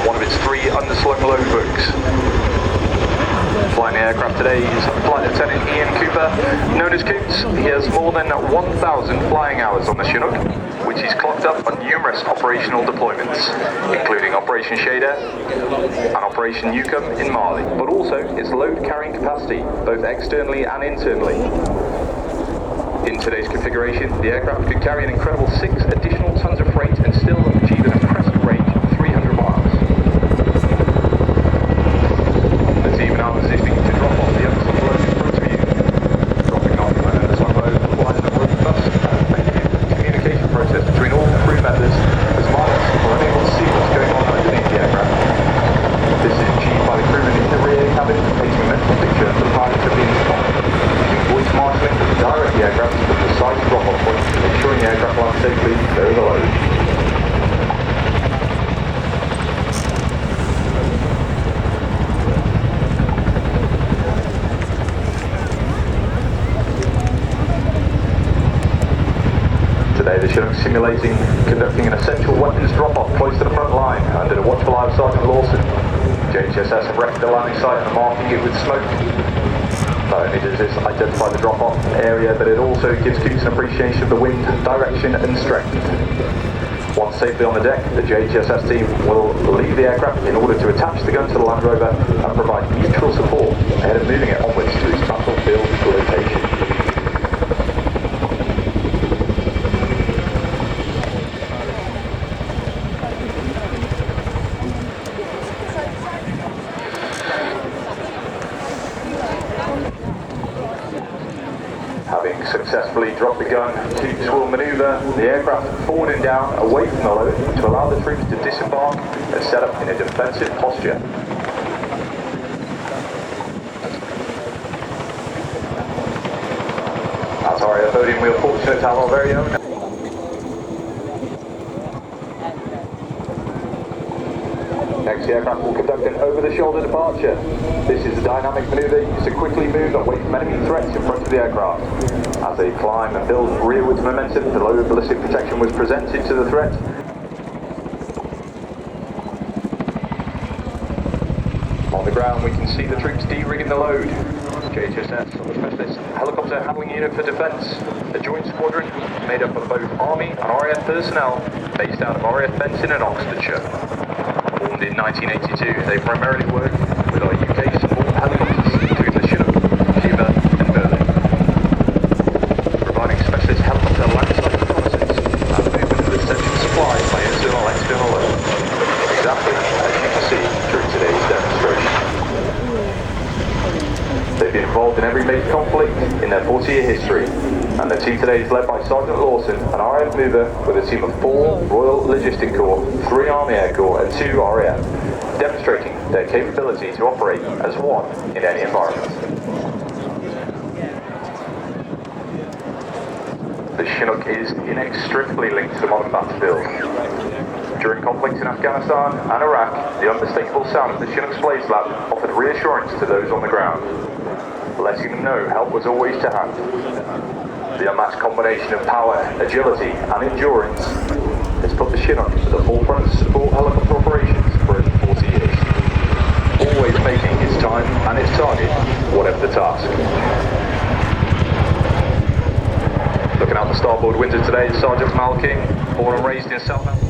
one of its 3 underslung load books. Flying the aircraft today is Flight Lieutenant Ian Cooper, known as Coots. He has more than 1,000 flying hours on the Chinook, which he's clocked up on numerous operational deployments, including Operation Shader and Operation Newcomb in Mali, but also its load carrying capacity, both externally and internally. In today's configuration, the aircraft could carry an incredible 6 additional tons of freight and still achieve an impressive range of 300 miles. The team are now positioning to drop off the Airbus load in front of you, dropping off the Typhoon provides a robust and effective communication process between all crew members, as pilots are unable to see what's going on underneath the aircraft. This is achieved by the crewmen in the rear cabin, painting a mental picture for the pilots of the intercom. Voice marshalling to direct the aircraft to the precise drop-off point, ensuring the aircraft lands safely below the load. Today the Chinook simulating conducting an essential weapons drop-off close to the front line under the watchful eye of Sergeant Lawson. JHSS have wrecked the landing site and are marking it with smoke. Not only does this identify the drop-off area, but it also gives Coots an appreciation of the wind, direction and strength. Once safely on the deck, the JHSS team will leave the aircraft in order to attach the gun to the Land Rover and provide mutual support ahead of moving it onwards to its battlefield location. Having successfully dropped the gun, Coots will manoeuvre the aircraft forward and down away from the load to allow the troops to disembark and set up in a defensive posture. That's our airboating. We are fortunate to have our very own. Next, the aircraft will conduct an over-the-shoulder departure. This is a dynamic manoeuvre used to quickly move away from enemy threats in front of the aircraft. As they climb and build rearwards momentum, the load of ballistic protection was presented to the threat. On the ground, we can see the troops de-rigging the load. JHSF, the Specialist Helicopter Handling Unit for Defence, a joint squadron made up of both Army and RAF personnel based out of RAF Benson in Oxfordshire. Formed in 1982, they primarily work with our UK support helicopters, including the Chinook, Cuba and Berlin, providing specialist helicopter landside reconnaissance and movement of essential supplies by internal and external load. Exactly as you can see during today's demonstration. They've been involved in every major conflict in their 40-year history, and the team today is led by Sergeant Lawson, an RAF mover with a team of 4 Royal Logistic Corps, 3 Army Air Corps and 2 RAF, demonstrating their capability to operate as one in any environment. The Chinook is inextricably linked to the modern battlefield. During conflicts in Afghanistan and Iraq, the unmistakable sound of the Chinook's blaze slap offered reassurance to those on the ground, letting them know help was always to hand. The unmatched combination of power, agility and endurance has put the Chinook at the forefront of support helicopter operations for over 40 years, always making its time and its target, whatever the task. Looking out the starboard window today is Sergeant Malking, born and raised in Southampton.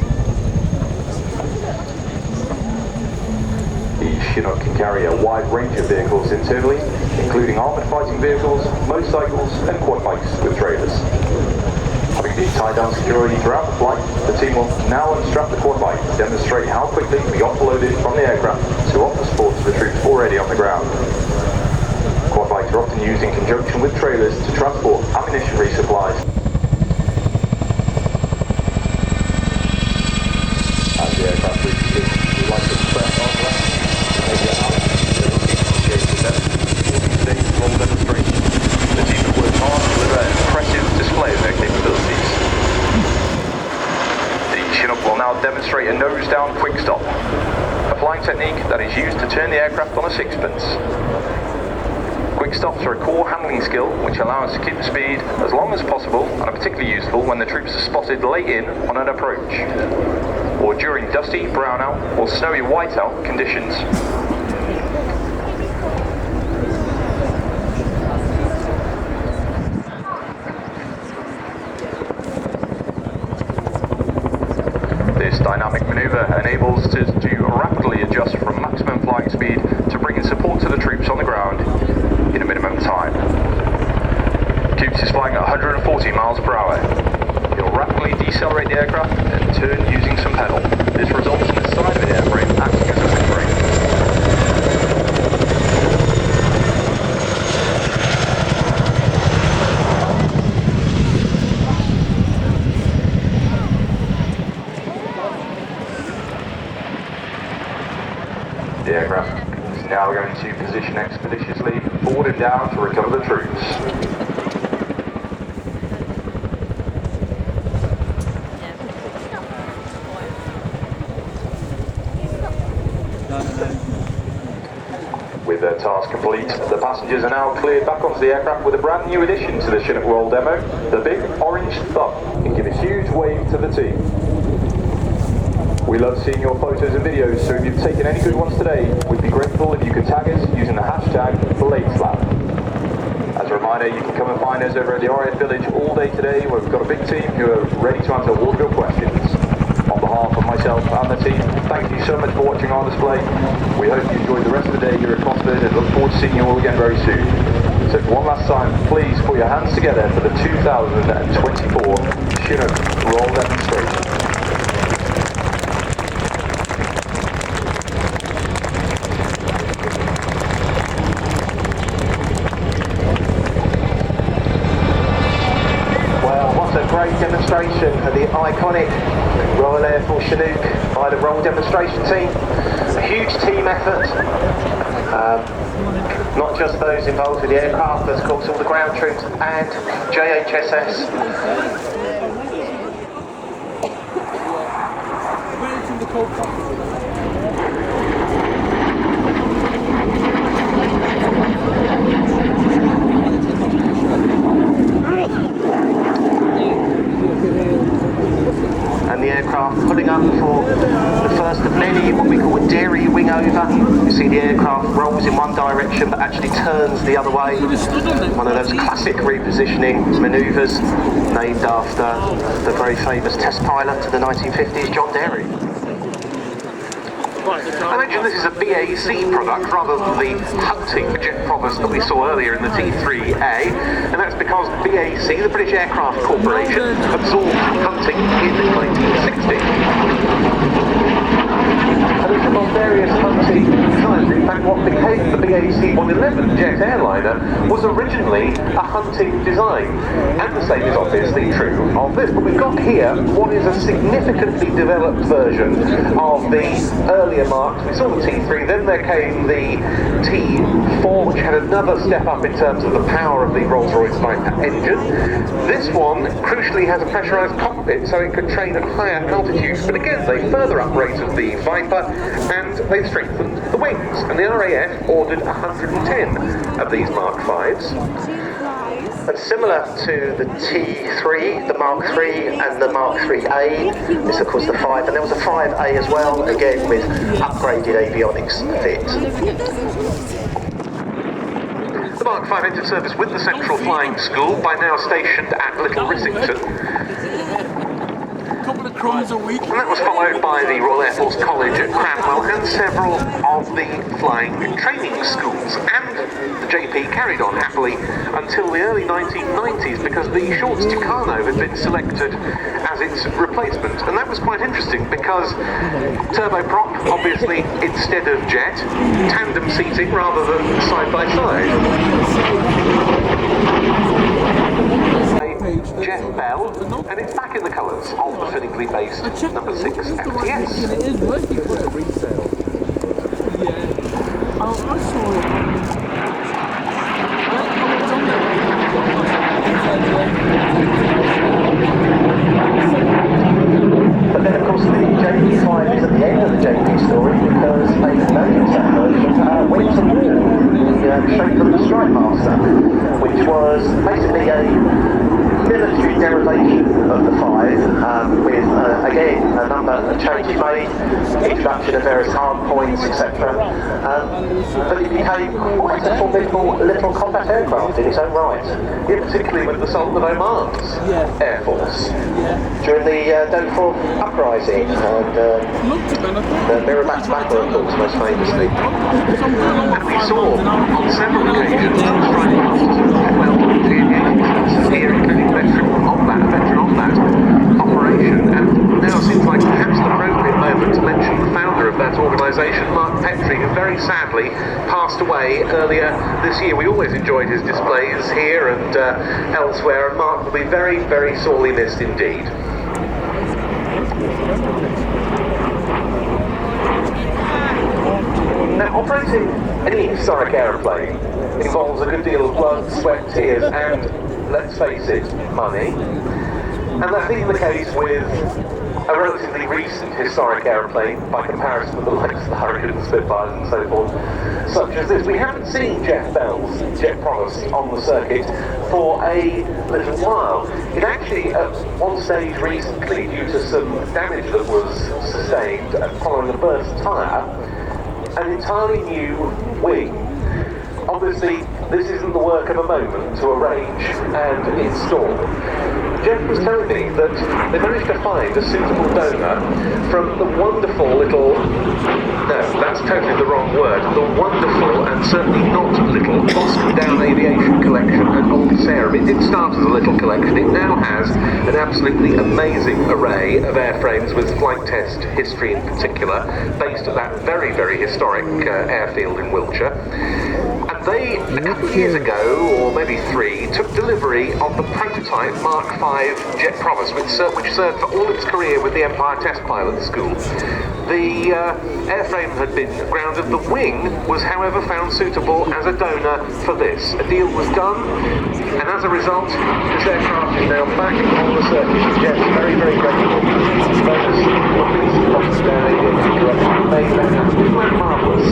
The Chinook can carry a wide range of vehicles internally, including armoured fighting vehicles, motorcycles and quad bikes with trailers. Having been tied down securely throughout the flight, the team will now unstrap the quad bike to demonstrate how quickly we offloaded from the aircraft to offer support to the troops already on the ground. Quad bikes are often used in conjunction with trailers to transport ammunition resupplies. As the aircraft reaches it, we like to press on left. The team have worked hard to deliver an impressive display of their capabilities. The Chinook will now demonstrate a nose-down quick stop, a flying technique that is used to turn the aircraft on a sixpence. Quick stops are a core handling skill which allow us to keep the speed as long as possible and are particularly useful when the troops are spotted late in on an approach, or during dusty, brownout or snowy whiteout conditions. dynamic maneuver enables us to rapidly adjust from maximum flying speed to bring in support to the troops on the ground in a minimum time. Coops is flying at 140 miles per hour. He'll rapidly decelerate the aircraft and turn using some pedal. This results in the side of the airframe acting as a windbreak. The aircraft is now going to position expeditiously forward and down to recover the troops. With their task complete, the passengers are now cleared back onto the aircraft with a brand new addition to the Chinook World demo. The big orange thumb can give a huge wave to the team. We love seeing your photos and videos, so if you've taken any good ones today, we'd be grateful if you could tag us using the hashtag BladeSlap. As a reminder, you can come and find us over at the RAF Village all day today, where we've got a big team who are ready to answer all of your questions. On behalf of myself and the team, thank you so much for watching our display. We hope you enjoyed the rest of the day here at Cosford and look forward to seeing you all again very soon. So for one last time, please put your hands together for the 2024 Chinook Roll Demonstration. Demonstration of the iconic Royal Air Force Chinook by the Roll Demonstration Team. A huge team effort. Not just those involved with the aircraft, but of course all the ground troops and JHSS. And the aircraft pulling up for the first of many, what we call a dairy wing over. You see the aircraft rolls in one direction but actually turns the other way. One of those classic repositioning manoeuvres named after the very famous test pilot of the 1950s, John Dairy. I mentioned this is a BAC product rather than the hunting jet Provost that we saw earlier in the T3A, and that's because BAC, the British Aircraft Corporation, absorbed hunting in 1960. And it's among various hunting designs. In fact, what became the BAC 111 jet airliner was originally a hunting design. And the same is obviously true of this, but we've got here what is a significantly developed version of the earlier marks. We saw the T3, then there came the T4, which had another step up in terms of the power of the Rolls-Royce Viper engine. This one, crucially, has a pressurised cockpit, so it could train at higher altitudes. But again, they further uprated the Viper, and they strengthened the wings. And the RAF ordered 110 of these Mark Vs. And similar to the T3, the Mark III and the Mark IIIA, this of course the 5, and there was a 5A as well, again with upgraded avionics fit. The Mark V entered service with the Central Flying School, by now stationed at Little Rissington. Crumbs a week. And that was followed by the Royal Air Force College at Cranwell and several of the flying training schools. And the JP carried on happily until the early 1990s because the Shorts Tucano had been selected as its replacement. And that was quite interesting because turboprop, obviously, instead of jet, tandem seating rather than side by side. Jeff Bell, and it's back in the colours of the Finningley based number 6 FTS. It is working for a resale. Yeah. I saw it. But then of course the JP5 is at the end of the JP story because a Canadian set version went to war, the Shape of the Strike Master, which was basically a military derivation of the 5, with again a number of changes made, introduction of various hard points, etc. But it became quite a formidable little combat aircraft in its own right, particularly with the Sultan of Oman's Air Force during the Dover uprising and the Mirage battle, of course, most famously. And we saw on several occasions strike here, including a veteran of that operation, and now seems like perhaps the appropriate moment to mention the founder of that organisation, Mark Petrie, who very sadly passed away earlier this year. We always enjoyed his displays here and elsewhere, and Mark will be very, very sorely missed indeed. Now, operating any historic aeroplane involves a good deal of blood, sweat, tears, and, let's face it, money. And that's even the case with a relatively recent historic aeroplane by comparison with the likes of the Hurricanes, Spitfires and so forth, such as this. We haven't seen Jeff Bell's Jet Provost on the circuit for a little while. It actually, at one stage recently, due to some damage that was sustained following a burst tyre, an entirely new wing. Obviously, this isn't the work of a moment to arrange and install. Jeff was telling me that they managed to find a suitable donor from the wonderful little, no, that's totally the wrong word, the wonderful and certainly not little Boston Down Aviation Collection at Old Sarum. It did start as a little collection. It now has an absolutely amazing array of airframes with flight test history in particular, based at that very, very historic airfield in Wiltshire. And they, a couple of years ago, or maybe 3, took delivery of the prototype Mark V Jet Provost, which served for all its career with the Empire Test Pilot School. The airframe had been grounded. The wing was, however, found suitable as a donor for this. A deal was done, and as a result, this aircraft is now back on the circuit. Jeff's very, very grateful. Those officers down in the direction made that happen. It went marvellous.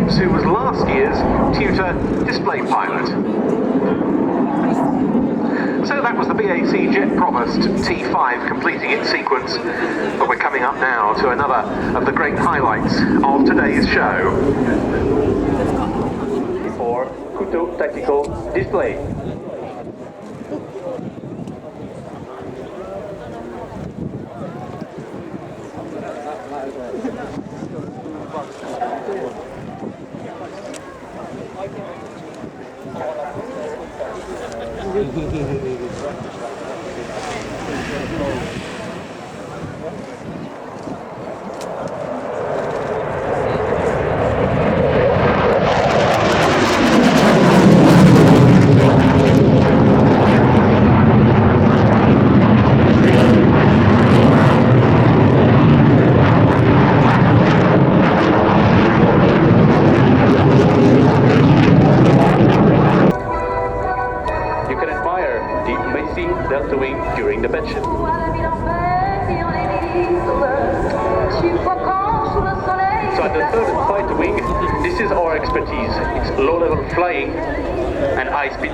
Who was last year's tutor display pilot. So that was the BAC Jet Provost T5 completing its sequence, but we're coming up now to another of the great highlights of today's show. For Kuto Tactical Display.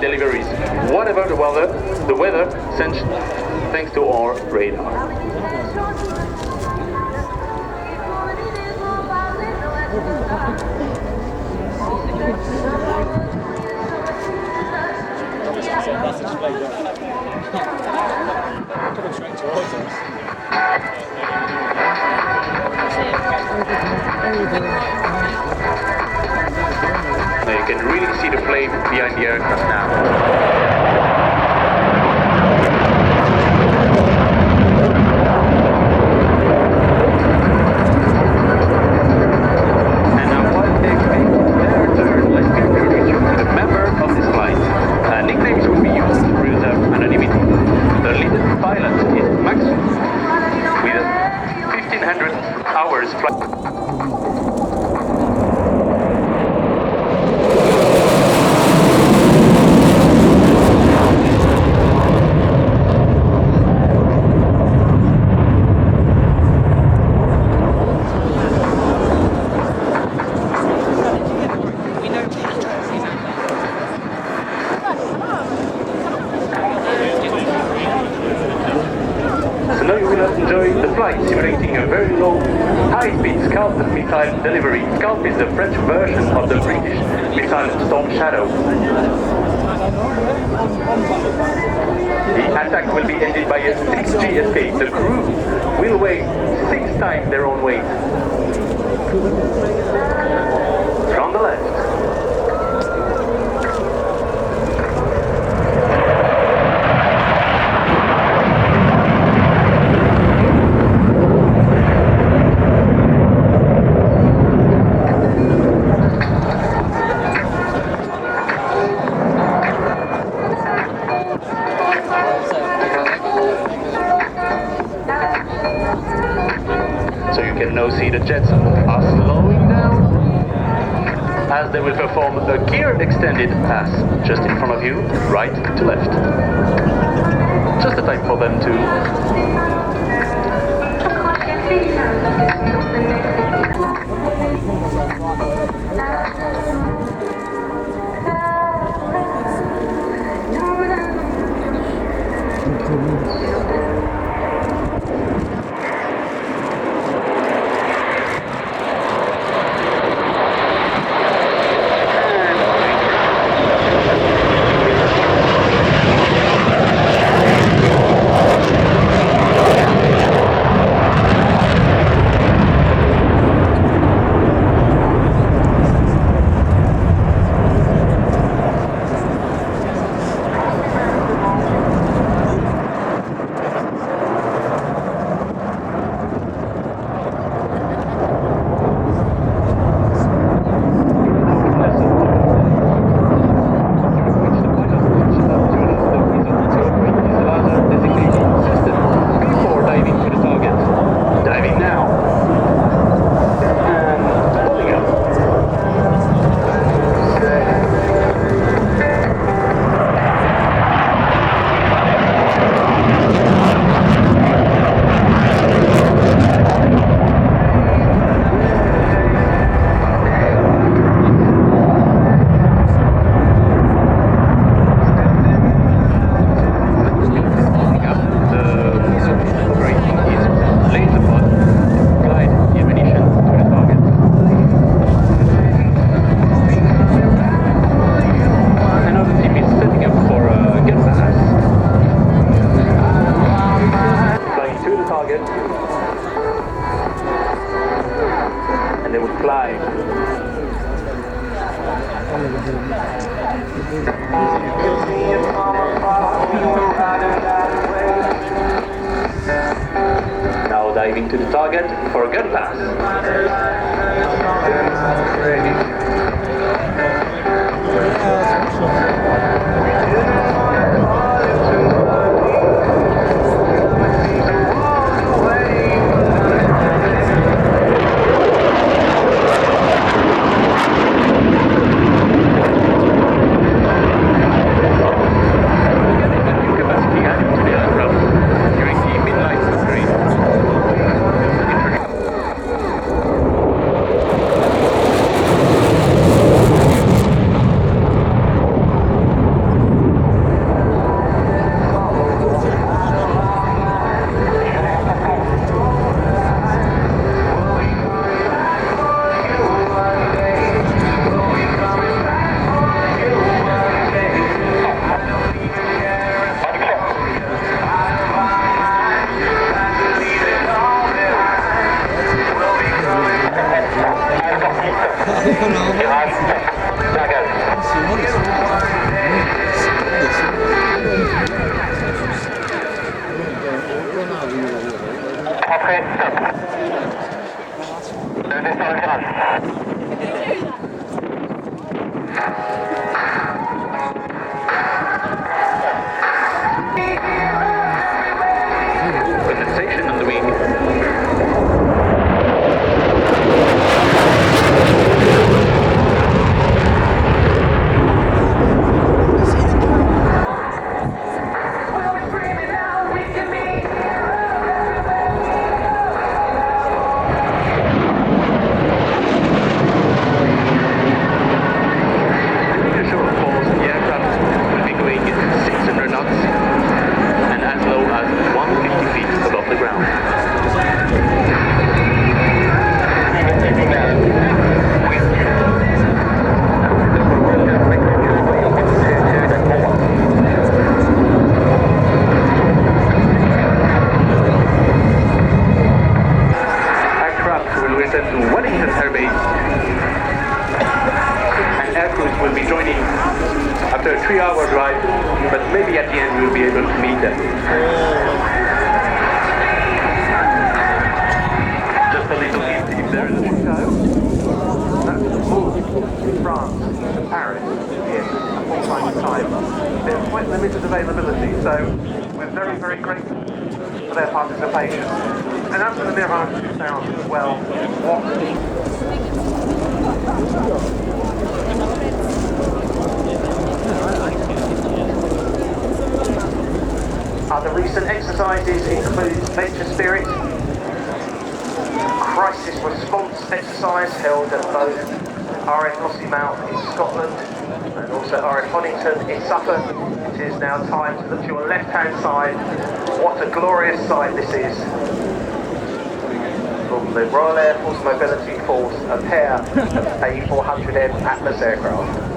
Deliveries, whatever the weather, thanks to our radar. Now you can really see the flame behind the aircraft now. And now while they make their turn, let's introduce you to the member of this flight. Nicknames will be used to preserve anonymity. The lead pilot is Max with 1,500 hours flight. flight simulating a very low, high-speed Scalp missile delivery. Scalp is the French version of the British missile Storm Shadow. The attack will be ended by a 6G escape. The crew will weigh 6 times their own weight. From the left. Now see the jets are slowing down as they will perform a gear extended pass just in front of you, right to left. Just the time for them to now diving to the target for a gun pass. Condensation on the wing. 3-hour drive, but maybe at the end you'll be able to meet them. Just a little hint, if there is a show, that's France and Paris in a fortnight's time. There's quite limited availability, so we're very, very grateful for their participation. And as for the Mirage 2000, well, what? Other recent exercises include Venture Spirit, Crisis Response exercise held at both RAF Lossiemouth in Scotland and also RAF Honington in Suffolk. It is now time to look to your left-hand side. What a glorious sight this is. From the Royal Air Force Mobility Force, a pair of A400M Atlas aircraft.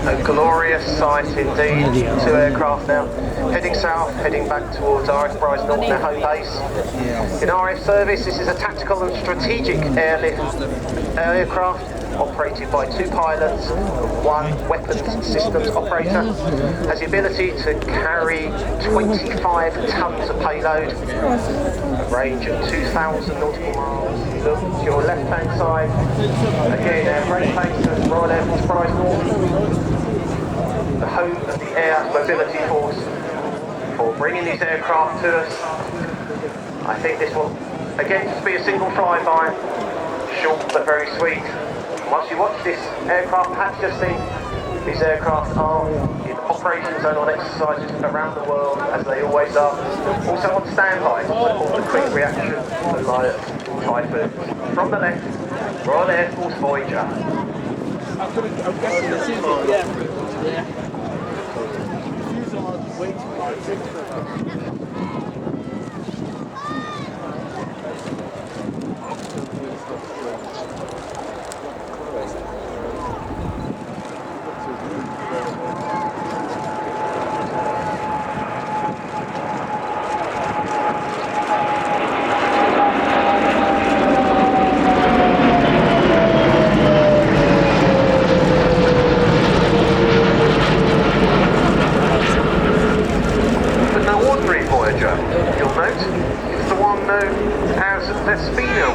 A glorious sight indeed. 2 aircraft now heading south, heading back towards RAF Norton, their home base. In RAF service, this is a tactical and strategic airlift aircraft operated by 2 pilots and 1 weapons systems operator. Has the ability to carry 25 tons of payload, a range of 2,000 nautical miles. Look to your left-hand side. Again, our great thanks to Royal Air Force Norton, the home of the Air Mobility Force, for bringing these aircraft to us. I think this will again just be a single flyby, short but very sweet. Once you watch this aircraft, perhaps just think these aircraft are in operation zone on exercises around the world, as they always are. Also on standby for the quick reaction to light Typhoon. From the left, Royal Air Force Voyager. I'm guessing this is it, yeah.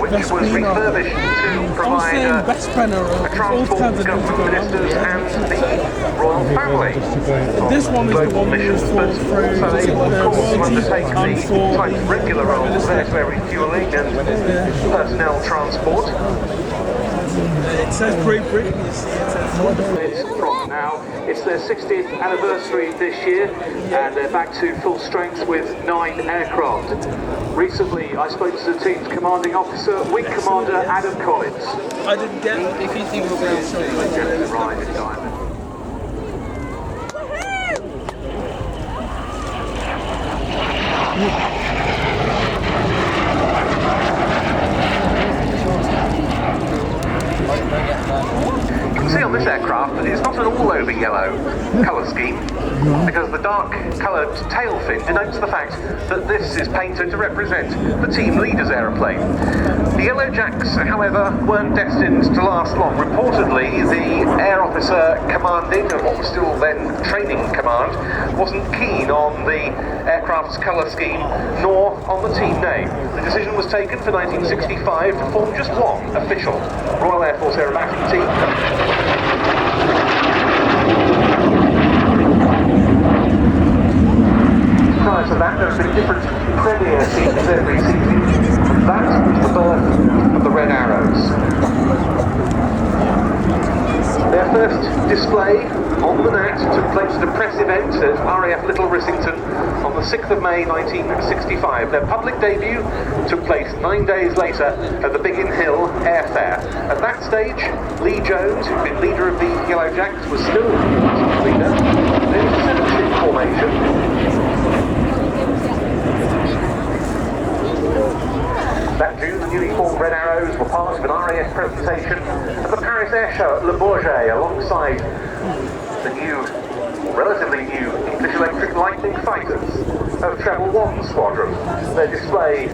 Which was refurbished to provide a transport for government ministers and the royal family. This one is the one we use for also able, of course, to undertake the type of regular roles, military refuelling and personnel transport. It says Great Britain, you see, it says from now. It's their 60th anniversary this year, and they're back to full strength with 9 aircraft. Recently, I spoke to the team's commanding officer, Wing Commander Adam Collins. I didn't get it. If you think we'll be something like that. Right this time. You can see on this aircraft that it's not an all-over yellow colour scheme, because the dark coloured tail fin denotes the fact that this is painted to represent the team leader's aeroplane. The yellow jacks, however, weren't destined to last long. Reportedly, the air officer commanding, and what was still then training command, wasn't keen on the aircraft's colour scheme, nor on the team name. The decision was taken for 1965 to form just one official Royal Air Force aerobatic team. highlights of that, there have been different premiere scenes every season. That was the birth of the Red Arrows. Their first display on the Gnat took place at a press event at RAF Little Rissington on the 6th of May 1965. Their public debut took place 9 days later at the Biggin Hill Airfair. At that stage, Lee Jones, who'd been leader of the Yellow Jackets, was still leader. There was a 7-ship formation. That June, the newly formed Red Arrows were part of an RAF presentation at the Paris Airshow at Le Bourget, alongside the new, relatively new, English electric Lightning fighters of Treble 1 Squadron. Their display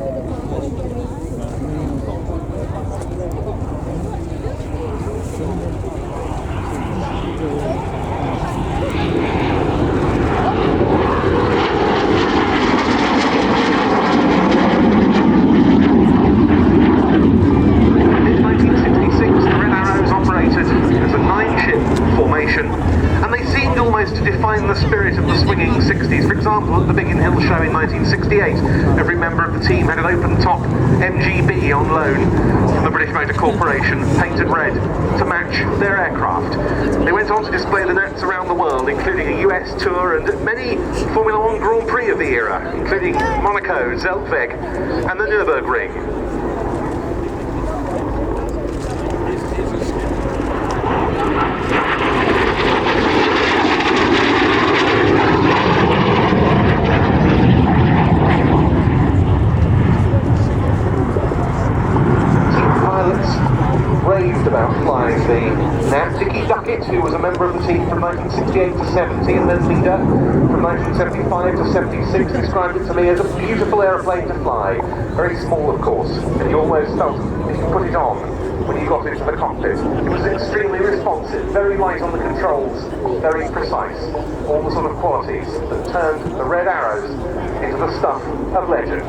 to define the spirit of the swinging 60s. For example, at the Biggin Hill show in 1968, every member of the team had an open-top MGB on loan from the British Motor Corporation, painted red, to match their aircraft. They went on to display the Gnats around the world, including a US tour and many Formula 1 Grand Prix of the era, including Monaco, Zeltweg, and the Nürburgring. About flying the Gnat. Dickie Duckett, who was a member of the team from 1968 to 70 and then leader from 1975 to 76, described it to me as a beautiful aeroplane to fly. Very small, of course, and you almost felt if you put it on when you got into the cockpit. It was extremely responsive, very light on the controls, very precise. All the sort of qualities that turned the Red Arrows into the stuff of legend.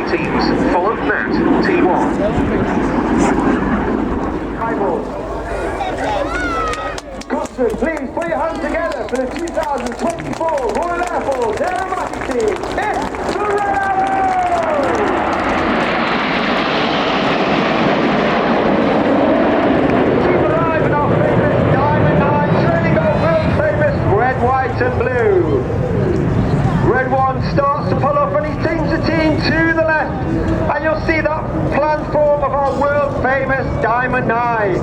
Teams, follow Gnat T1. Cosford, please put your hands together for the 2024 Royal Air Force Airshow. It's the Red Arrows! Team arrive in our famous Diamond 9, training our world famous red, white and blue. Red 1 starts to pull up and he teams the team to the left, and you'll see that planned form of our world famous Diamond 9.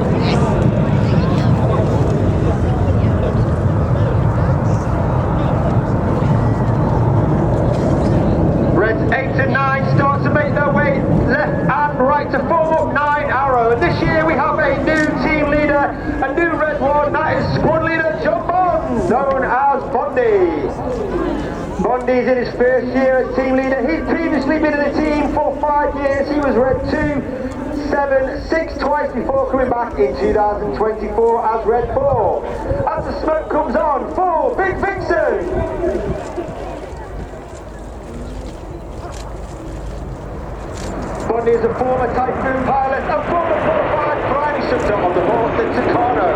Reds 8 and 9 start to make their way left and right to form up 9 Arrow, and this year we have a new team leader, a new Red 1, that is squad leader John Bond, known as Bondy. Bondy's in his first year as team leader. He's previously been in the team for 5 years. He was Red 2, 7, 6 twice before coming back in 2024 as Red 4. As the smoke comes on for Big Vixen. Bondy is a former Typhoon pilot and former qualified flying instructor on the Voyager Tutor.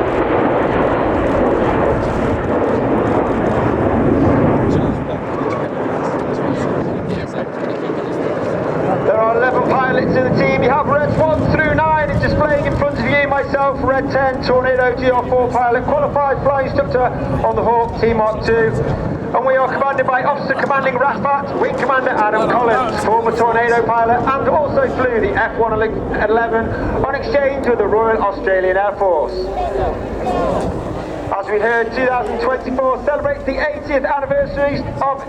There are 11 pilots in the team. You have Reds 1 through 9. It's displaying in front of you myself, Red 10, Tornado GR4 pilot, qualified flying instructor on the Hawk T Mk. And we are commanded by Officer Commanding RAF Wing Commander Adam Collins, former Tornado pilot, and also flew the F111 on exchange with the Royal Australian Air Force. As we heard, 2024 celebrates the 80th anniversary of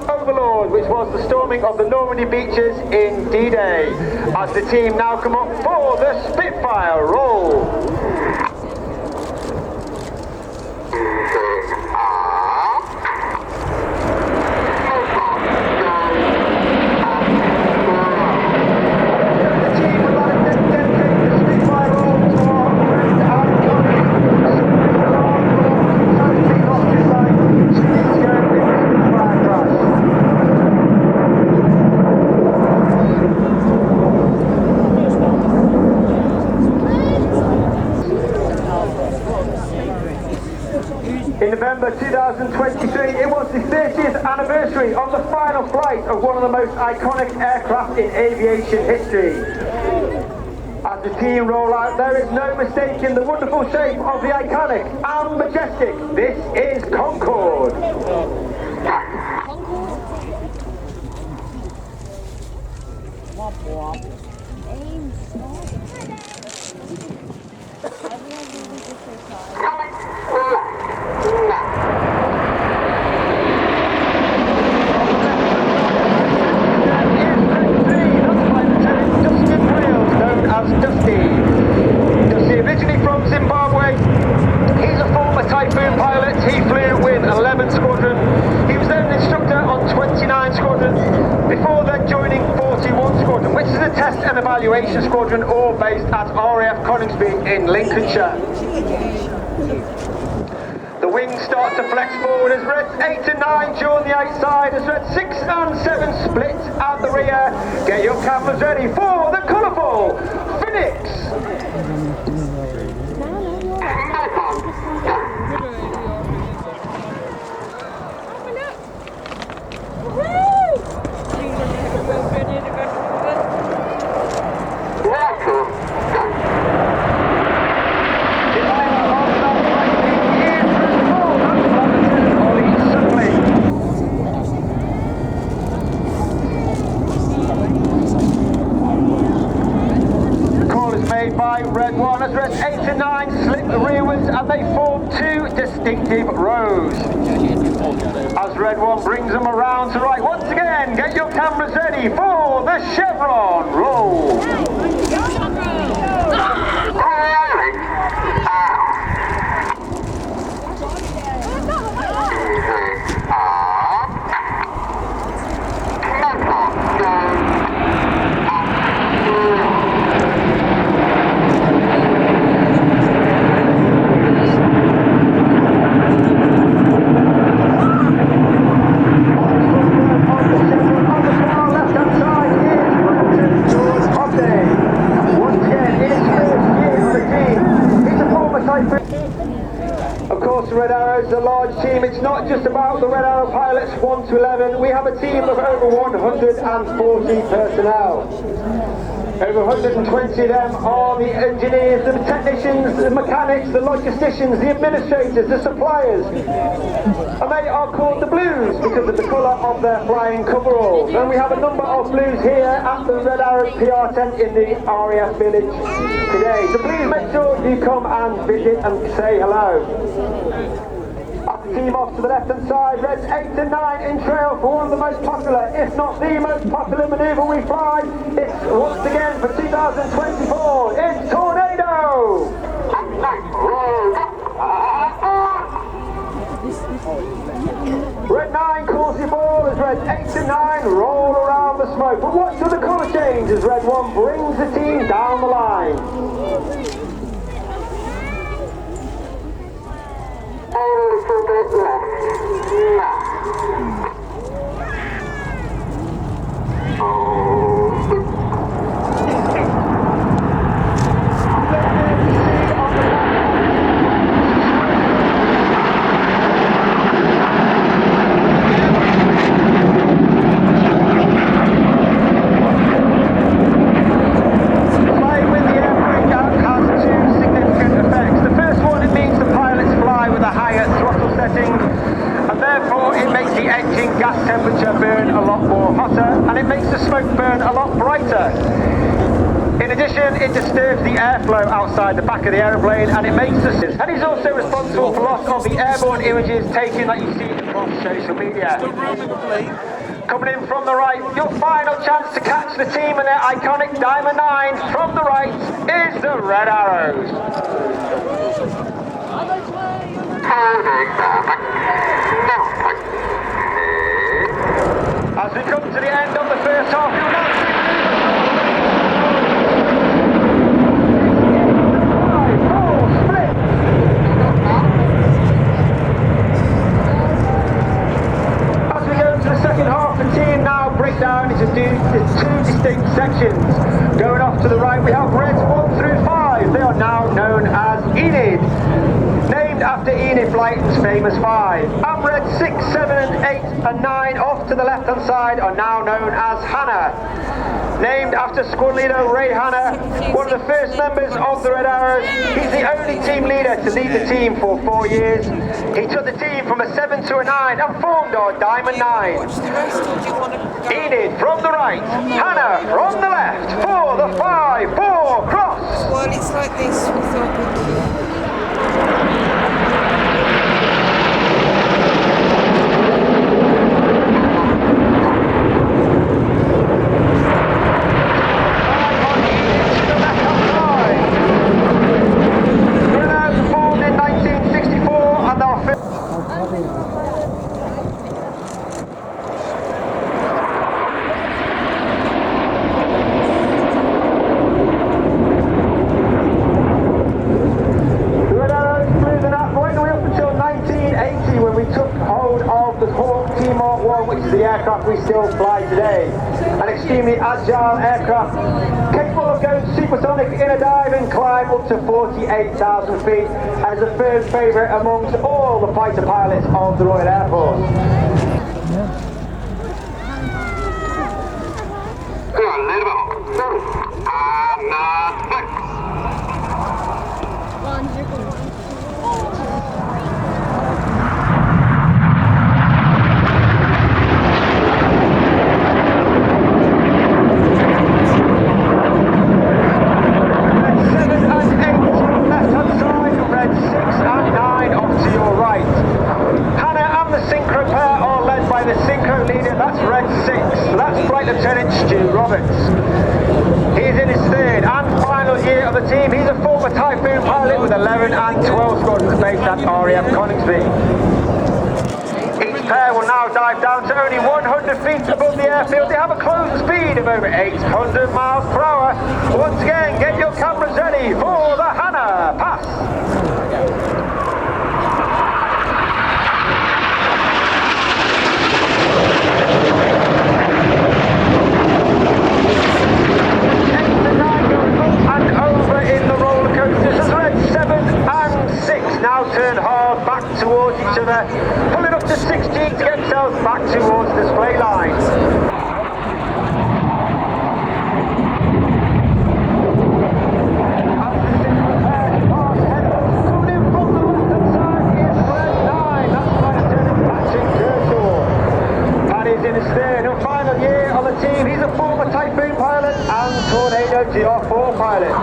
Overlord, which was the storming of the Normandy beaches in D-Day. As the team now come up for the Spitfire roll. 2023, it was the 30th anniversary of the final flight of one of the most iconic aircraft in aviation history. As the team roll out, there is no mistaking the wonderful shape of the iconic and majestic. This is Concorde. Dusty originally from Zimbabwe. He's a former Typhoon pilot. He flew with 11 Squadron. He was then an instructor on 29 Squadron before then joining 41 Squadron, which is a test and evaluation squadron all based at RAF Coningsby in Lincolnshire. The wings start to flex forward as Reds 8 and 9 join the outside, as Reds 6 and 7 split at the rear. Get your cameras ready for the colourful Phoenix! By Red 1 as Reds 8 and 9 slip rearwards and they form two distinctive rows. As Red 1 brings them around to right, once again, get your cameras ready for the chevron roll. Of course, Red Arrow is a large team. It's not just about the Red Arrow pilots 1 to 11. We have a team of over 140 personnel. Over 120 of them are the engineers, the technicians, the mechanics, the logisticians, the administrators, the suppliers. And they are called the Blues because of the colour of their flying coveralls. And we have a number of Blues here at the Red Arrow PR tent in the RAF village today. So please make sure you come and visit and say hello. Team off to the left-hand side, Reds 8 and 9 in trail for one of the most popular, if not the most popular manoeuvre we fly. It's once again for 2024, it's Tornado! Red 9 calls the ball as Reds 8 and 9 roll around the smoke. But watch for the colour change as Red 1 brings the team down the line. A little bit left. Flying with the air brake out has two significant effects. The first one, it means the pilots fly with a higher throttle setting, and therefore it makes the engine gas temperature burn a lot more hotter, and it makes the smoke burn a lot brighter. In addition, it disturbs the airflow outside the back of the aeroplane, and it makes the... And he's also responsible for loss of the airborne images taken that you see across social media. Coming in from the right, your final chance to catch the team in their iconic Diamond 9 from the right is the Red Arrows. As we come to the end of the first half, you'll now see as we go into the second half, the team now break down into two distinct sections. Going off to the right, we have Reds 1 through 5. They are now known as Enid. Named after after Enid Blyton's famous 5. And Red 6, 7 and 8 and 9 off to the left hand side are now known as Hannah. Named after squad leader Ray Hanna, one of the first members of the Red Arrows. He's the only team leader to lead the team for 4 years. He took the team from a 7 to a 9 and formed our Diamond 9. Enid from the right, Hannah from the left, for the 5-4 cross. Well, it's like this. We thought we still fly today. An extremely agile aircraft capable of going supersonic in a dive and climb up to 48,000 feet, and is a firm favourite amongst all the fighter pilots of the Royal Air Force. He's a former Typhoon pilot with 11 and 12 squadrons based at RAF Coningsby. Each pair will now dive down to only 100 feet above the airfield. They have a closing speed of over 800 miles per hour. Once again, get your cameras ready for the Hannah pass. Now turn hard back towards each other, pulling up to 60 to get themselves back towards the display line. Coming in from the left-hand side is Red 9, that's Flight Lieutenant Patrick Kershaw. Paddy's in his third and final year on the team. He's a former Typhoon pilot and Tornado GR4 pilot.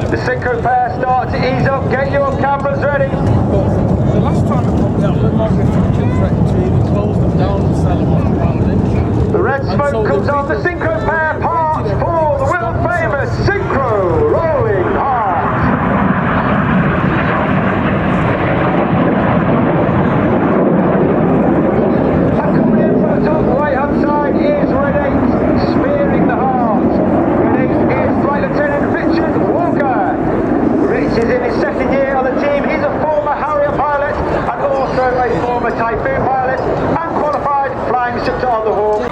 The synchro pair start to ease up, get your cameras ready. the last time I popped out, the Moggy fucking threatened to even close them down and sell them on around it. The red smoke comes on, the synchro pair parts for the world famous synchro rolling heart. And coming in from the top right hand side is Red 8, spearing the heart. Red 8 is Flight Lieutenant Richard Walker. Rich is in his second year on the team. He's a former Harrier pilot and also a former Typhoon pilot and qualified flying instructor on the Hawk.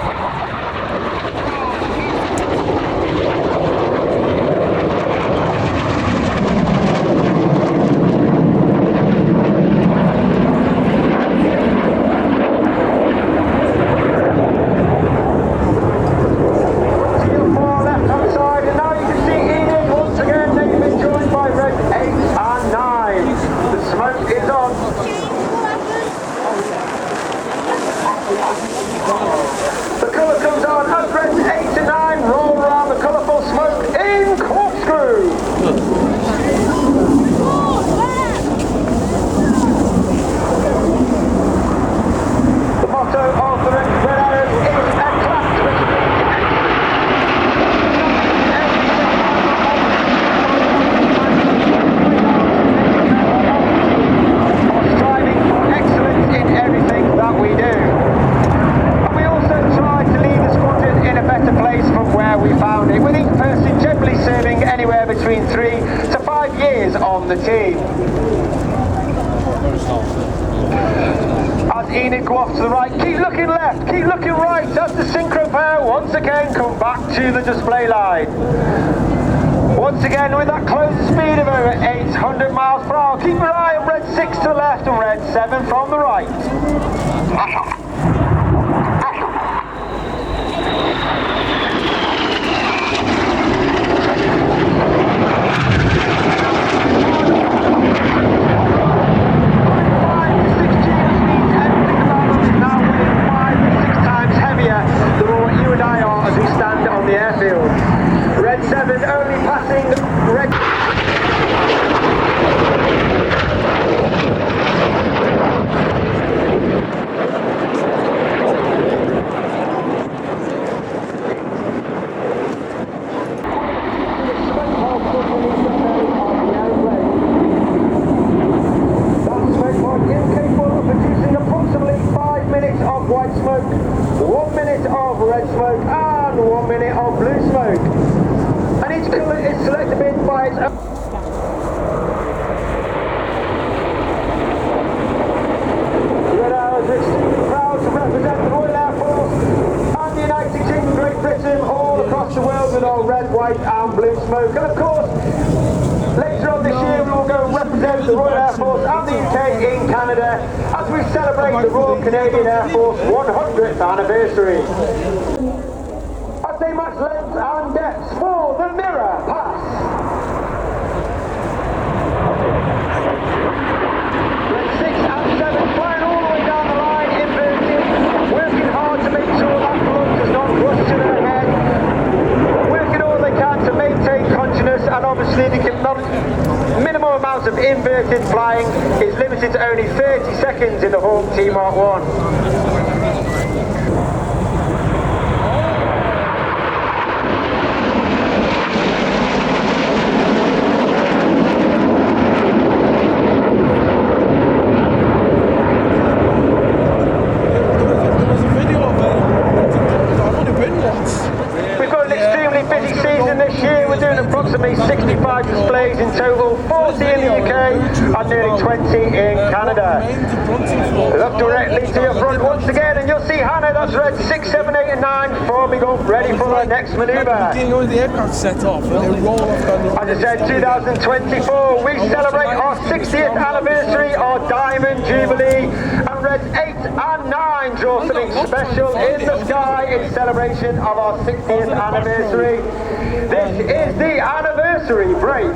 better place from where we found it, with each person generally serving anywhere between 3 to 5 years on the team. As Enid go off to the right, keep looking left, keep looking right, as the synchro pair once again come back to the display line. Once again with that closing speed of over 800 miles per hour. Keep your eye on red 6 to the left and red 7 from the right. Red 7 only passing red. Incapable of producing approximately 5 minutes of white smoke, 1 minute of red smoke, and 1 minute of blue smoke. And each colour is selected by its own. Red Arrows are extremely proud to represent the Royal Air Force and the United Kingdom, Great Britain, all across the world with our red, white and blue smoke. And of course, later on this year we will go and represent the Royal Air Force and the UK in Canada as we celebrate the Royal Canadian Air Force 100th anniversary. As they match length and depth for the mirror pass. Red 6 and 7 flying all the way down the line, inverted, working hard to make sure that blood does not rush to their head, working all they can to maintain consciousness, and obviously they can not. Minimal amounts of inverted flying is limited to only 30 seconds in the Hawk T Mark 1. Approximately 65 displays in total, 40 in the UK and nearly 20 in Canada. Look directly to your front once again and you'll see Hannah, that's red 6, 7, 8 and 9 forming up ready for her next manoeuvre. As I said, 2024, we celebrate our 60th anniversary, our Diamond Jubilee, and red 8 and 9 draw something special in the sky in celebration of our 60th anniversary. This is the anniversary break.